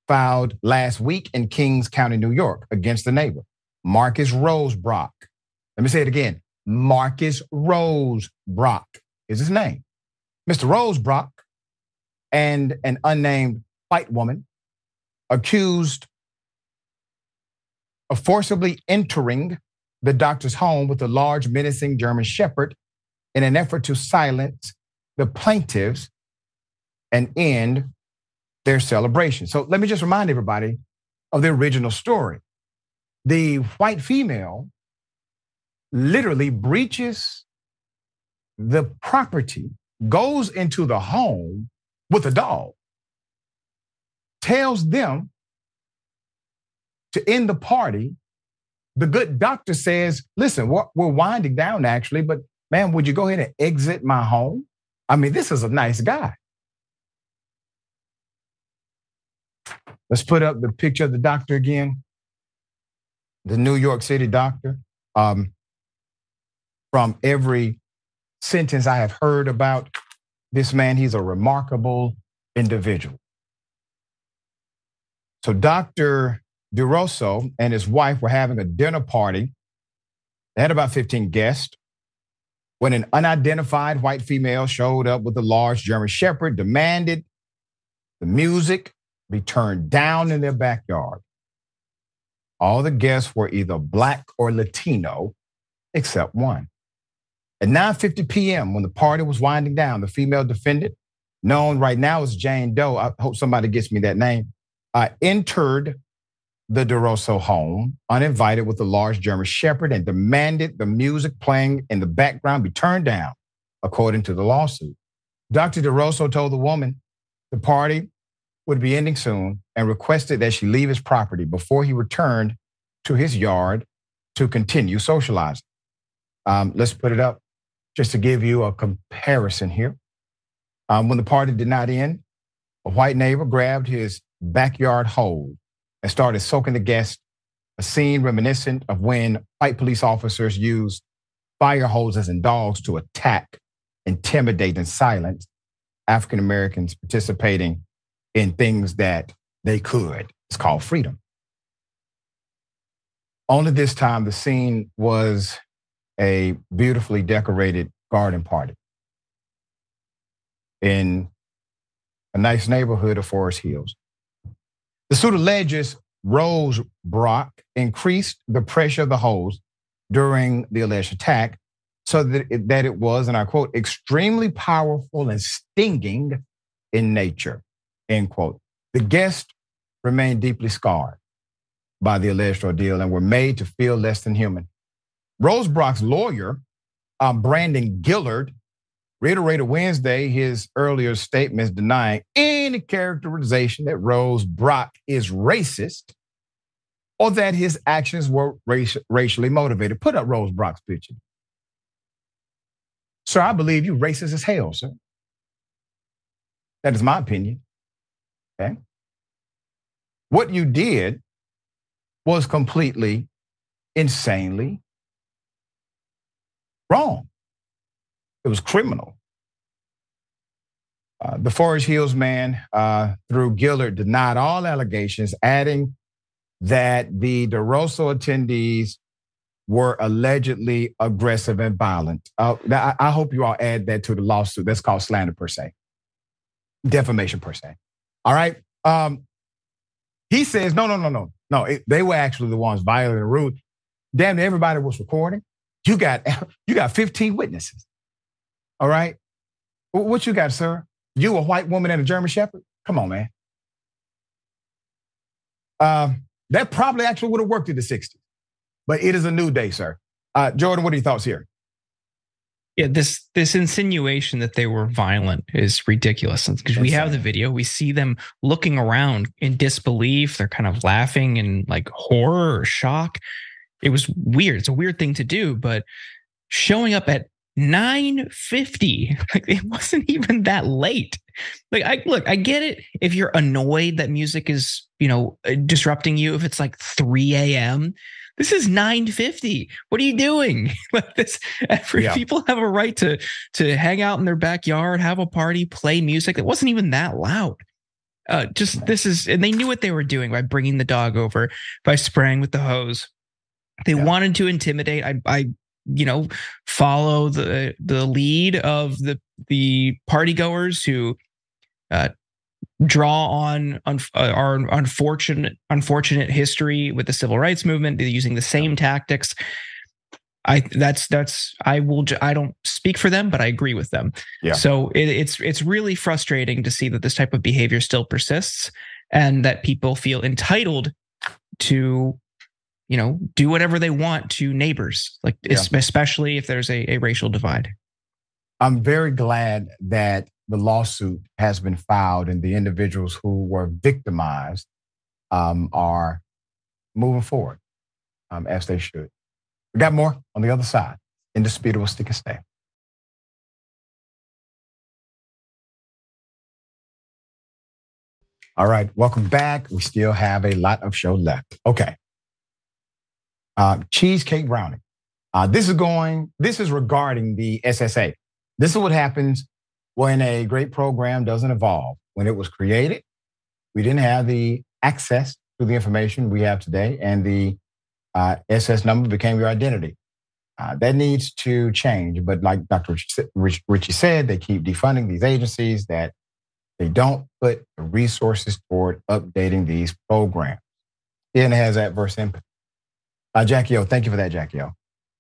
filed last week in Kings County, New York, against the neighbor, Marcus Rosebrock. Let me say it again. Marcus Rosebrock is his name. Mr. Rosebrock and an unnamed white woman accused of forcibly entering the doctor's home with a large menacing German Shepherd in an effort to silence the plaintiffs and end their celebration. So let me just remind everybody of the original story. The white female literally breaches the property, goes into the home with a dog, tells them to end the party. The good doctor says, listen, we're winding down actually, but man, would you go ahead and exit my home? I mean, this is a nice guy. Let's put up the picture of the doctor again. The New York City doctor. From every sentence I have heard about this man, he's a remarkable individual. So Dr. DeRosso and his wife were having a dinner party. They had about 15 guests when an unidentified white female showed up with a large German Shepherd, demanded the music be turned down in their backyard. All the guests were either Black or Latino, except one. At 9:50 p.m., when the party was winding down, the female defendant, known right now as Jane Doe, I hope somebody gets me that name, entered the DeRosso home uninvited with a large German Shepherd and demanded the music playing in the background be turned down, according to the lawsuit. Dr. DeRosso told the woman the party would be ending soon and requested that she leave his property before he returned to his yard to continue socializing. Let's put it up just to give you a comparison here. When the party did not end, a white neighbor grabbed his backyard hose and started soaking the guests, a scene reminiscent of when white police officers used fire hoses and dogs to attack, intimidate, and silence African Americans participating in things that they could. It's called freedom. Only this time, the scene was a beautifully decorated garden party in a nice neighborhood of Forest Hills. The suit alleges Rosebrock increased the pressure of the hose during the alleged attack so that it was, and I quote, extremely powerful and stinging in nature, end quote. The guests remained deeply scarred by the alleged ordeal and were made to feel less than human. Rose Brock's lawyer, Brandon Gillard, reiterated Wednesday his earlier statements denying any characterization that Rose Brock is racist or that his actions were racially motivated. Put up Rose Brock's picture. Sir, I believe you racist as hell, sir. That is my opinion. Okay. What you did was completely, insanely wrong. It was criminal. The Forest Hills man, through Gillard, denied all allegations, adding that the DeRosa attendees were allegedly aggressive and violent. I hope you all add that to the lawsuit. That's called slander per se, defamation per se. All right. He says, no. They were actually the ones violent and rude. Damn, everybody was recording. You got 15 witnesses. All right. What you got, sir? You, a white woman and a German Shepherd? Come on, man. That probably actually would have worked in the 60s. But it is a new day, sir. Jordan, what are your thoughts here? Yeah, this insinuation that they were violent is ridiculous because we have the video. We see them looking around in disbelief. They're kind of laughing in like horror or shock. It was weird. It's a weird thing to do, but showing up at 9:50, like it wasn't even that late. Like, I get it if you're annoyed that music is, disrupting you. If it's like 3 a.m., this is 9:50. What are you doing? Like this, people have a right to hang out in their backyard, have a party, play music. It wasn't even that loud. And they knew what they were doing by bringing the dog over, by spraying with the hose. They wanted to intimidate. I follow the lead of the partygoers who draw on our unfortunate history with the civil rights movement. They're using the same tactics. I don't speak for them, but I agree with them. Yeah. So it's really frustrating to see that this type of behavior still persists and that people feel entitled to, do whatever they want to neighbors, especially if there's a racial divide. I'm very glad that the lawsuit has been filed and the individuals who were victimized are moving forward as they should. We got more on the other side. Indisputable stick and stay. All right, welcome back. We still have a lot of show left. Okay. Cheesecake brownie. This is regarding the SSA. This is what happens when a great program doesn't evolve. When it was created, we didn't have the access to the information we have today, and the SS number became your identity. That needs to change. But like Dr. Richey said, they keep defunding these agencies that they don't put the resources toward updating these programs. And it has adverse impact. Jackie O, thank you for that, Jackie O.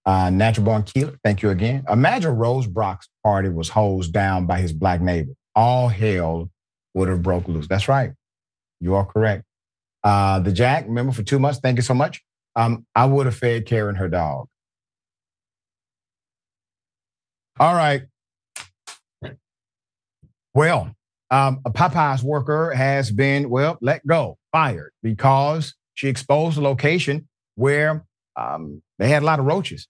Natural Born Keeler, thank you again. Imagine Rose Brock's party was hosed down by his black neighbor. All hell would have broke loose. That's right. You are correct. The Jack, remember for 2 months, thank you so much. I would have fed Karen her dog. All right. Well, a Popeyes worker has been, let go, fired, because she exposed a location where they had a lot of roaches.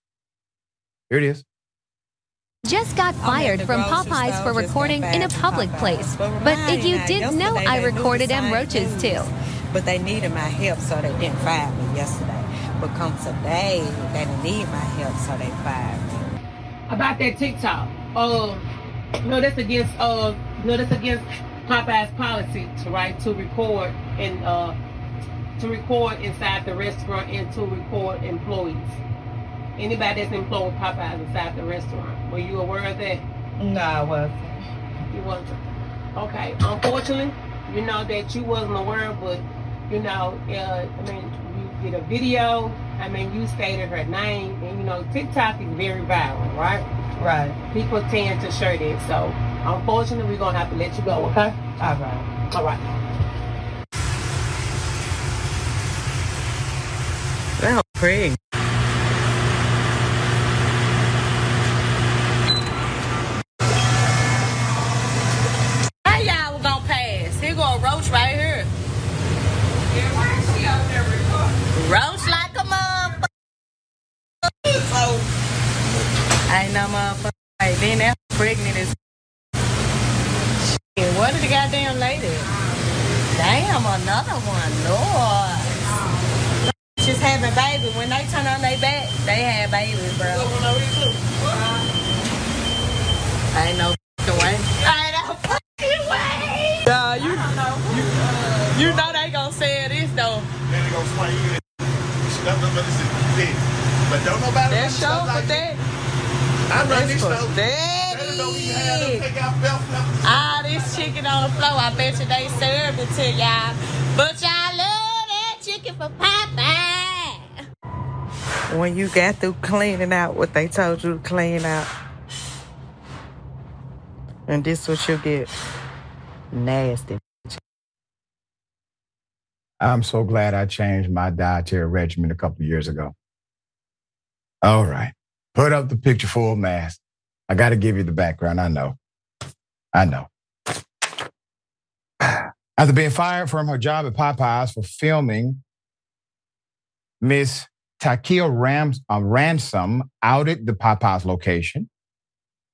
Here it is. Just got fired from Popeyes for recording in a public place. But if you didn't know, I recorded them roaches too. But they needed my help, so they didn't fire me yesterday. But come today, they didn't need my help, so they fired me. About that TikTok, that's against Popeyes policy, right? To record inside the restaurant and to record employees. Anybody that's employed with Popeyes inside the restaurant. Were you aware of that? No, I wasn't. You wasn't? Okay. Unfortunately, that you wasn't aware, but, you did a video. You stated her name. And, TikTok is very viral, right? Right. People tend to share that. So, unfortunately, we're going to have to let you go, okay? All right. All right. pregnant. How y'all was gonna pass? Here go a roach right here. Yeah, why is she out there recording? Roach like a motherfucker. Ain't no motherfucker. Hey, then that pregnant is. Shit, what is the goddamn lady? Damn, another one, Lord. Just having babies. When they turn on their back, they have babies, bro. Ain't no fucking way. Ain't no fucking way. Nah, you know they gonna say this though. Then they gonna swing you. But don't nobody. That show for that. I run this show. All this chicken on the floor, I bet you they served it to y'all. But y'all love that chicken for Popeye. When you got through cleaning out what they told you to clean out, and this what you get. Nasty. I'm so glad I changed my dietary regimen a couple of years ago. All right. Put up the picture full mask. I got to give you the background. I know. After being fired from her job at Popeyes for filming, Miss Takia Ransom outed the Popeyes location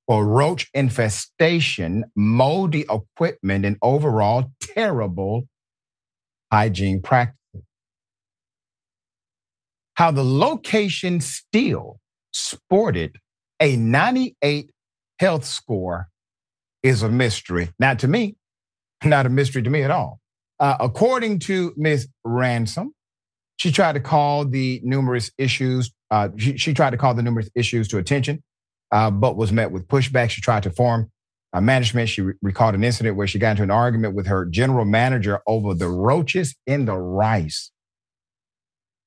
for roach infestation, moldy equipment, and overall terrible hygiene practices. How the location still sported a 98 health score is a mystery. Not to me, not a mystery to me at all. According to Ms. Ransom, she tried to call the numerous issues. She tried to call the numerous issues to attention, but was met with pushback. She tried to form management. She recalled an incident where she got into an argument with her general manager over the roaches in the rice.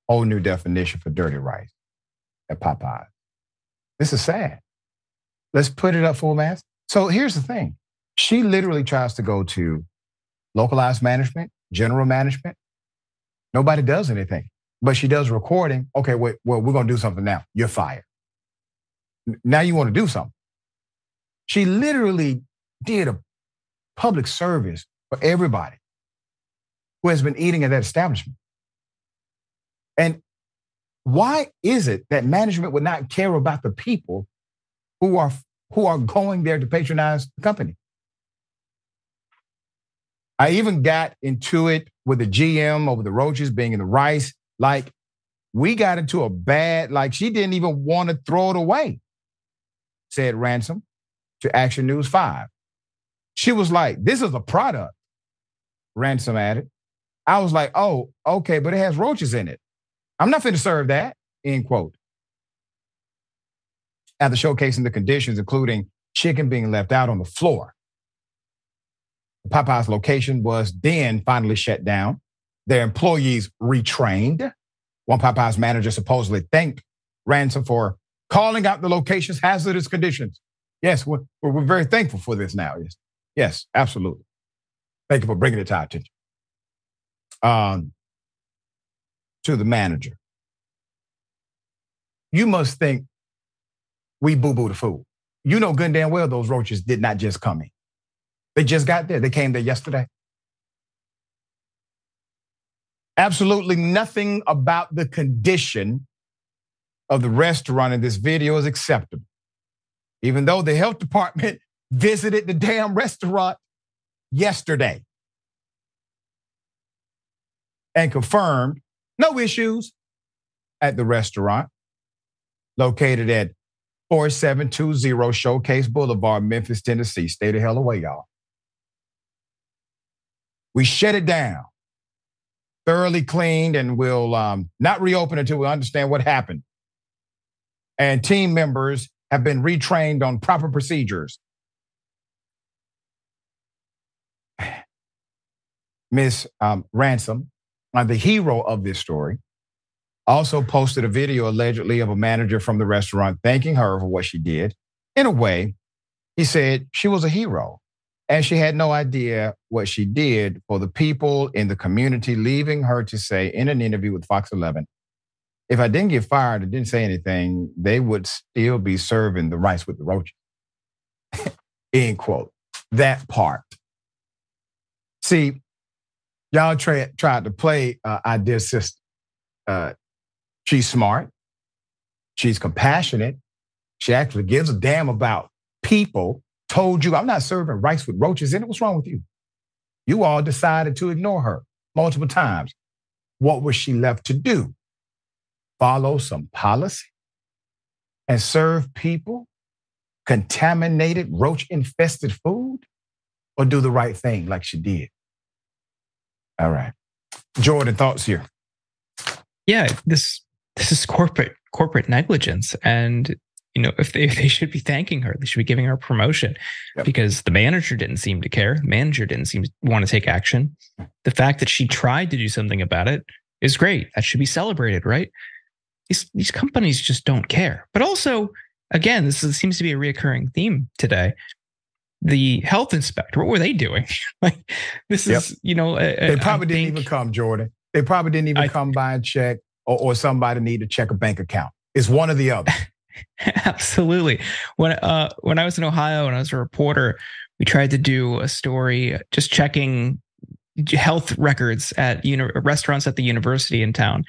Whole new definition for dirty rice at Popeyes. This is sad. Let's put it up full mask. So here's the thing. She literally tries to go to localized management, general management. Nobody does anything, but she does recording. Okay, well, we're going to do something now. You're fired. Now you want to do something. She literally did a public service for everybody who has been eating at that establishment. And why is it that management would not care about the people who are going there to patronize the company? I even got into it with the GM over the roaches being in the rice. Like, we got into a bad, like, she didn't even want to throw it away, said Ransom to Action News 5. She was like, this is a product, Ransom added. I was like, oh, okay, but it has roaches in it. I'm not finna serve that, end quote. After showcasing the conditions, including chicken being left out on the floor. The Popeyes location was then finally shut down. Their employees retrained. One Popeyes manager supposedly thanked Ransom for calling out the location's hazardous conditions. Yes, we're very thankful for this now. Yes, absolutely. Thank you for bringing it to our attention. To the manager. You must think we boo-boo the food. You know good and damn well those roaches did not just come in. They just got there. They came there yesterday. Absolutely nothing about the condition of the restaurant in this video is acceptable. Even though the health department visited the damn restaurant yesterday and confirmed no issues at the restaurant located at 4720 Showcase Boulevard, Memphis, Tennessee. Stay the hell away, y'all. We shut it down, thoroughly cleaned, and we'll not reopen until we understand what happened. And team members have been retrained on proper procedures. Ms. Ransom, the hero of this story, also posted a video allegedly of a manager from the restaurant thanking her for what she did. In a way, he said she was a hero and she had no idea what she did for the people in the community, leaving her to say in an interview with Fox 11, if I didn't get fired or didn't say anything, they would still be serving the rice with the roaches. End quote. That part. See, y'all tried to play our dear sister. She's smart. She's compassionate. She actually gives a damn about people. Told you, I'm not serving rice with roaches in it. What's wrong with you? You all decided to ignore her multiple times. What was she left to do? Follow some policy and serve people contaminated, roach-infested food? Or do the right thing like she did? All right. Jordan, thoughts here? Yeah, this is corporate negligence. And if they should be thanking her, they should be giving her a promotion. Yep. Because the manager didn't seem to care. The manager didn't seem to want to take action. The fact that she tried to do something about it is great. That should be celebrated, right? These companies just don't care. But also, again, seems to be a reoccurring theme today. The health inspector, what were they doing? This is, they probably didn't even come, Jordan. They probably didn't even come by and check, or somebody need to check a bank account. It's one or the other. Absolutely. When I was in Ohio and I was a reporter, we tried to do a story just checking health records at restaurants at the university in town.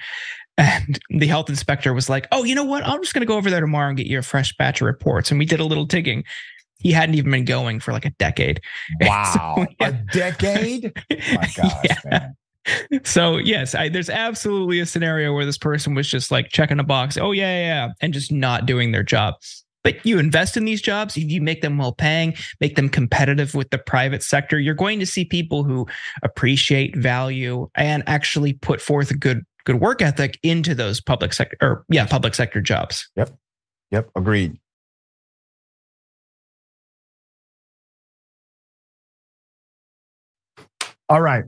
And the health inspector was like, "Oh, you know what? I'm just going to go over there tomorrow and get you a fresh batch of reports." And we did a little digging. He hadn't even been going for like a decade. Wow. A decade? Oh my gosh, man. So yes, there's absolutely a scenario where this person was just like checking a box. Oh yeah, and just not doing their job. But you invest in these jobs, if you make them well paying, make them competitive with the private sector, you're going to see people who appreciate value and actually put forth a good work ethic into those public sector jobs. Yep, agreed. All right.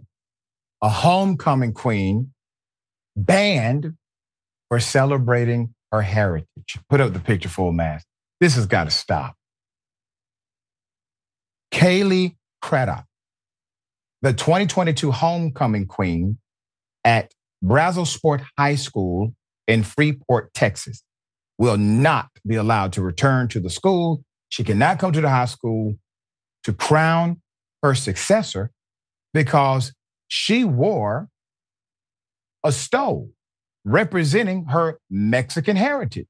A homecoming queen banned for celebrating her heritage. Put up the picture full mass. This has got to stop. Kaylee Craddock, the 2022 homecoming queen at Brazosport High School in Freeport, Texas, will not be allowed to return to the school. She cannot come to the high school to crown her successor because she wore a stole representing her Mexican heritage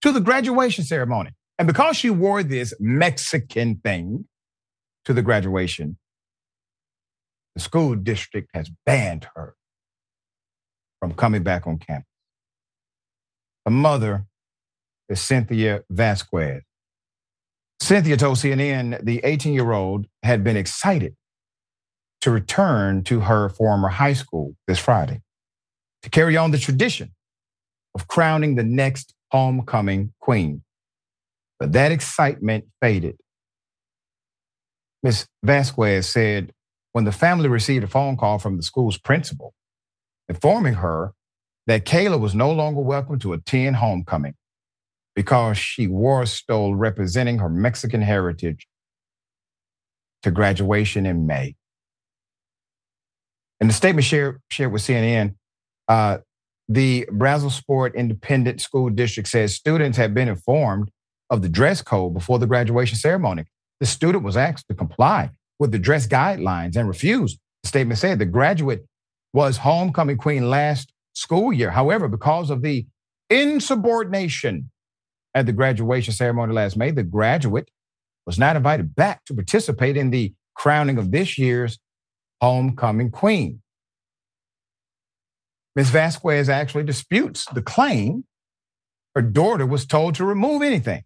to the graduation ceremony. And because she wore this Mexican thing to the graduation, the school district has banned her from coming back on campus. Her mother is Cynthia Vasquez. Cynthia told CNN the 18-year-old had been excited to return to her former high school this Friday to carry on the tradition of crowning the next homecoming queen. But that excitement faded. Ms. Vasquez said when the family received a phone call from the school's principal informing her that Kayla was no longer welcome to attend homecoming because she wore a stole representing her Mexican heritage to graduation in May. In the statement shared with CNN, the Brazosport Independent School District says students have been informed of the dress code before the graduation ceremony. The student was asked to comply with the dress guidelines and refused. The statement said the graduate was homecoming queen last school year. However, because of the insubordination at the graduation ceremony last May, the graduate was not invited back to participate in the crowning of this year's homecoming queen. Ms. Vasquez actually disputes the claim her daughter was told to remove anything.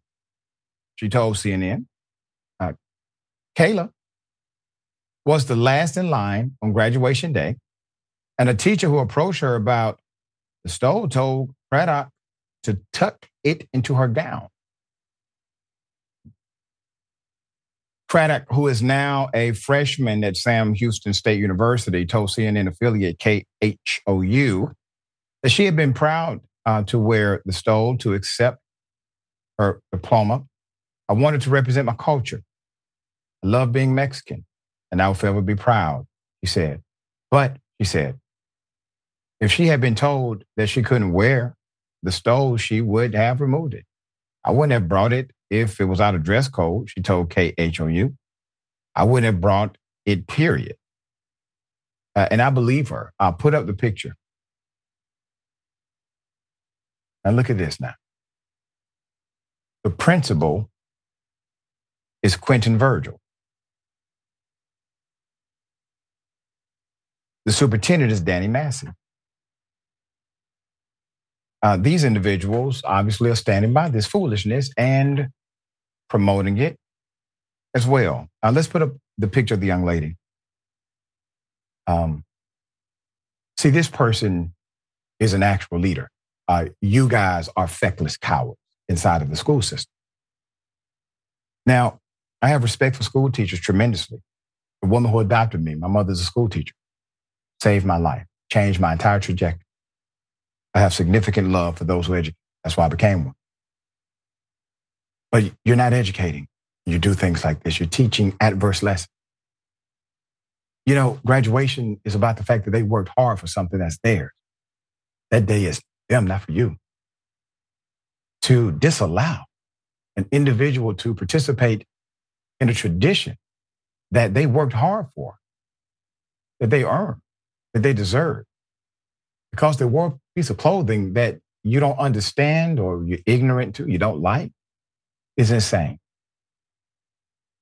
She told CNN, Kayla was the last in line on graduation day, and a teacher who approached her about the stole told Craddock to tuck it into her gown. Craddock, who is now a freshman at Sam Houston State University, told CNN affiliate KHOU that she had been proud to wear the stole to accept her diploma. "I wanted to represent my culture. I love being Mexican, and I will forever be proud," she said. But, she said, if she had been told that she couldn't wear the stole, she would have removed it. I wouldn't have brought it if it was out of dress code, she told KHOU. I wouldn't have brought it, period. And I believe her. I'll put up the picture. And look at this now. The principal is Quentin Virgil. The superintendent is Danny Massey. These individuals obviously are standing by this foolishness and promoting it as well. Let's put up the picture of the young lady. See, this person is an actual leader. You guys are feckless cowards inside of the school system. Now, I have respect for school teachers tremendously. The woman who adopted me, my mother's a school teacher, saved my life, changed my entire trajectory. I have significant love for those who educate. That's why I became one. But you're not educating. You do things like this. You're teaching adverse lessons. You know, graduation is about the fact that they worked hard for something that's theirs. That day is them, not for you. To disallow an individual to participate in a tradition that they worked hard for, that they earned, that they deserve, because they wore a piece of clothing that you don't understand or you're ignorant to, you don't like, is insane.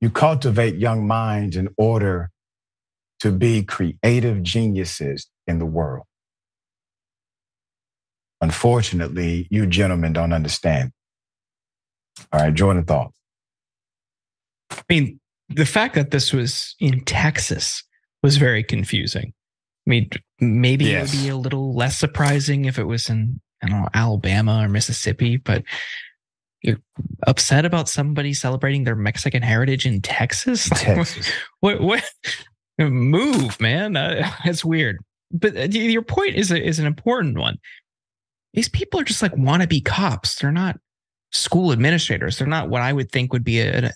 You cultivate young minds in order to be creative geniuses in the world. Unfortunately, you gentlemen don't understand. All right, Jordan, thoughts? I mean, the fact that this was in Texas was very confusing. I mean, maybe It would be a little less surprising if it was in, I don't know, Alabama or Mississippi, but you're upset about somebody celebrating their Mexican heritage in Texas? Texas. What move, man? That's weird. But your point is an important one. These people are just like wannabe cops. They're not school administrators. They're not what I would think would be an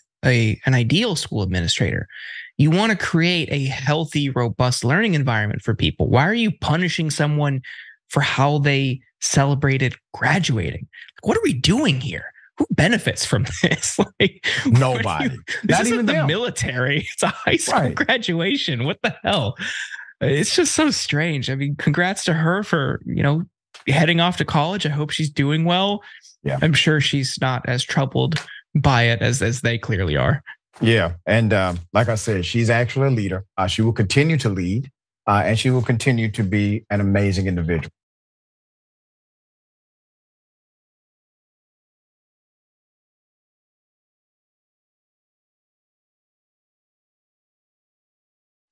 ideal school administrator. You want to create a healthy, robust learning environment for people. Why are you punishing someone for how they celebrated graduating? What are we doing here? Who benefits from this? Nobody. This isn't the military. It's a high school graduation. What the hell? It's just so strange. I mean, congrats to her for, heading off to college. I hope she's doing well. Yeah. I'm sure she's not as troubled by it as they clearly are. Yeah. And like I said, she's actually a leader. She will continue to lead and she will continue to be an amazing individual.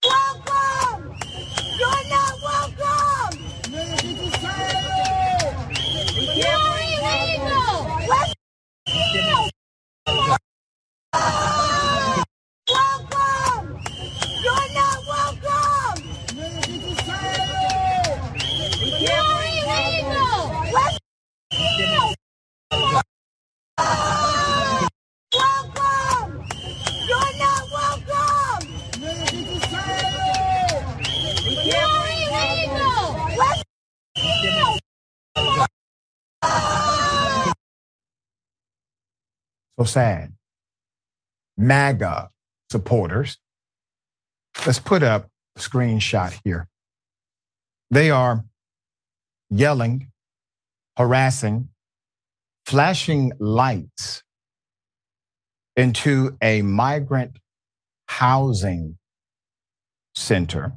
Welcome! You're not welcome! You're illegal! Let's go! Welcome! You're not welcome! You're illegal! Let's go! Welcome! You're not welcome! You're illegal! Let's go! So sad. MAGA supporters. Let's put up a screenshot here. They are yelling, harassing, flashing lights into a migrant housing center,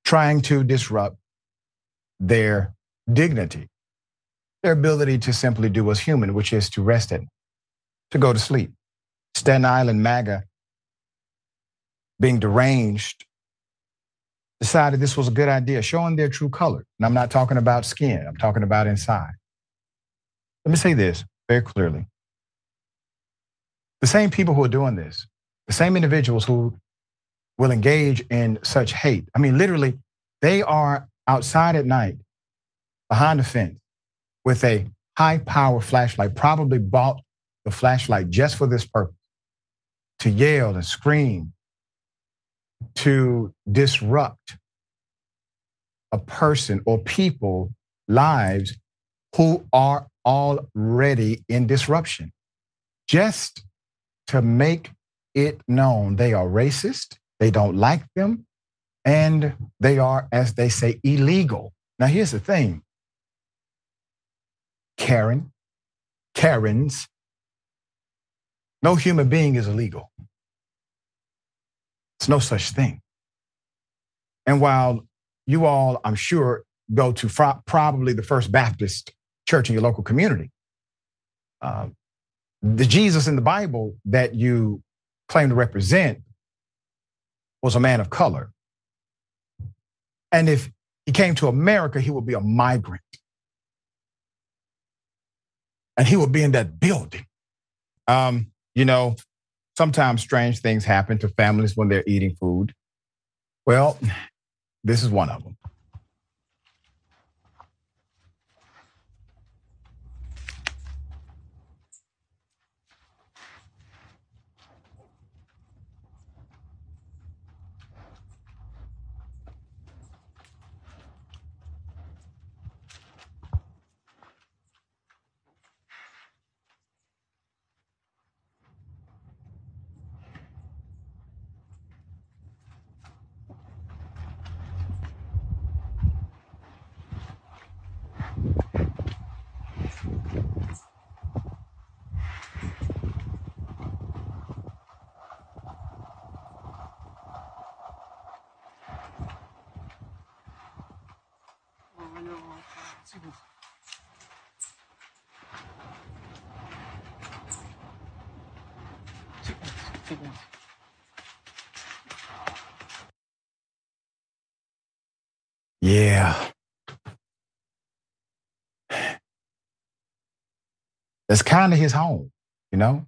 trying to disrupt their dignity, their ability to simply do what's human, which is to rest at night, to go to sleep. Staten Island MAGA, being deranged, decided this was a good idea, showing their true color. And I'm not talking about skin, I'm talking about inside. Let me say this very clearly. The same people who are doing this, the same individuals who will engage in such hate, I mean, literally, they are outside at night, behind a fence, with a high-power flashlight, probably bought the flashlight just for this purpose, to yell and scream, to disrupt a person or people lives who are already in disruption, just to make it known they are racist, they don't like them, and they are, as they say, illegal. Now, here's the thing. Karens, no human being is illegal. It's no such thing. And while you all, I'm sure, go to probably the First Baptist church in your local community, the Jesus in the Bible that you claim to represent was a man of color. And if he came to America, he would be a migrant. And he would be in that building. You know, sometimes strange things happen to families when they're eating food. Well, this is one of them. Yeah. That's kind of his home, you know?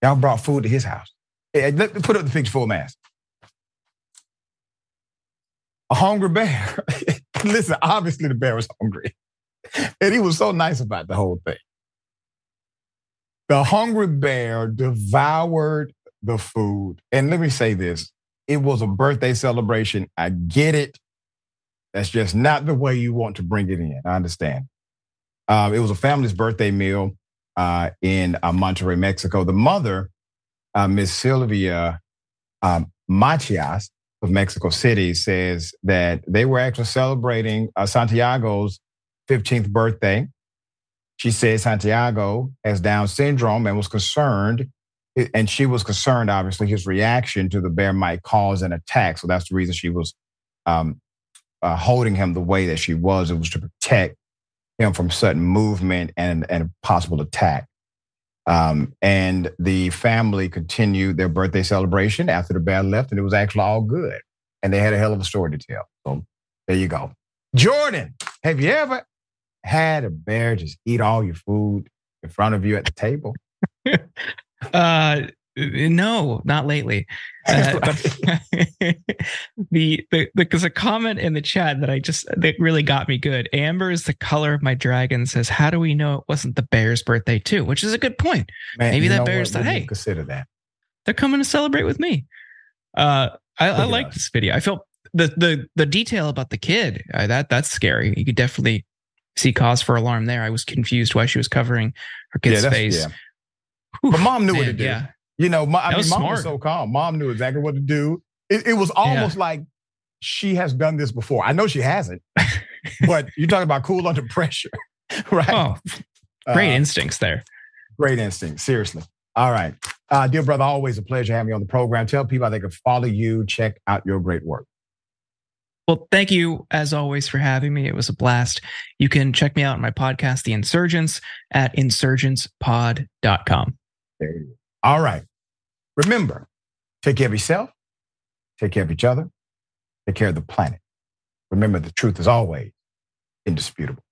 Y'all brought food to his house. Hey, let me put up the picture full mask. A hungry bear. Listen, obviously the bear was hungry. And he was so nice about the whole thing. The hungry bear devoured the food. And let me say this. It was a birthday celebration. I get it. That's just not the way you want to bring it in. I understand. It was a family's birthday meal in Monterrey, Mexico. The mother, Miss Sylvia Machias of Mexico City, says that they were actually celebrating Santiago's 15th birthday. She said Santiago has Down syndrome and was concerned, and she was concerned, obviously, his reaction to the bear might cause an attack. So that's the reason she was holding him the way that she was. It was to protect him from sudden movement and a possible attack. And the family continued their birthday celebration after the bear left, and it was actually all good. And they had a hell of a story to tell. So there you go. Jordan, have you ever had a bear just eat all your food in front of you at the table? No, not lately. But because a comment in the chat that really got me good. Amber is the color of my dragon says, how do we know it wasn't the bear's birthday too? Which is a good point. Man, maybe that bear's the, hey, consider that. They're coming to celebrate with me. I like this video. I felt the detail about the kid. That's scary. You could definitely see cause for alarm there. I was confused why she was covering her kid's face. Yeah. But mom knew what to do. Yeah. You know, mom smart. was so calm. Mom knew exactly what to do. It was almost like she has done this before. I know she hasn't, but you're talking about cool under pressure, right? Oh, great instincts there. Great instincts, seriously. All right. Dear brother, always a pleasure having you on the program. Tell people how they can follow you, check out your great work. Well, thank you, as always, for having me. It was a blast. You can check me out on my podcast, The Insurgents, at insurgentspod.com. There you go. All right. Remember, take care of yourself, take care of each other, take care of the planet. Remember, the truth is always indisputable.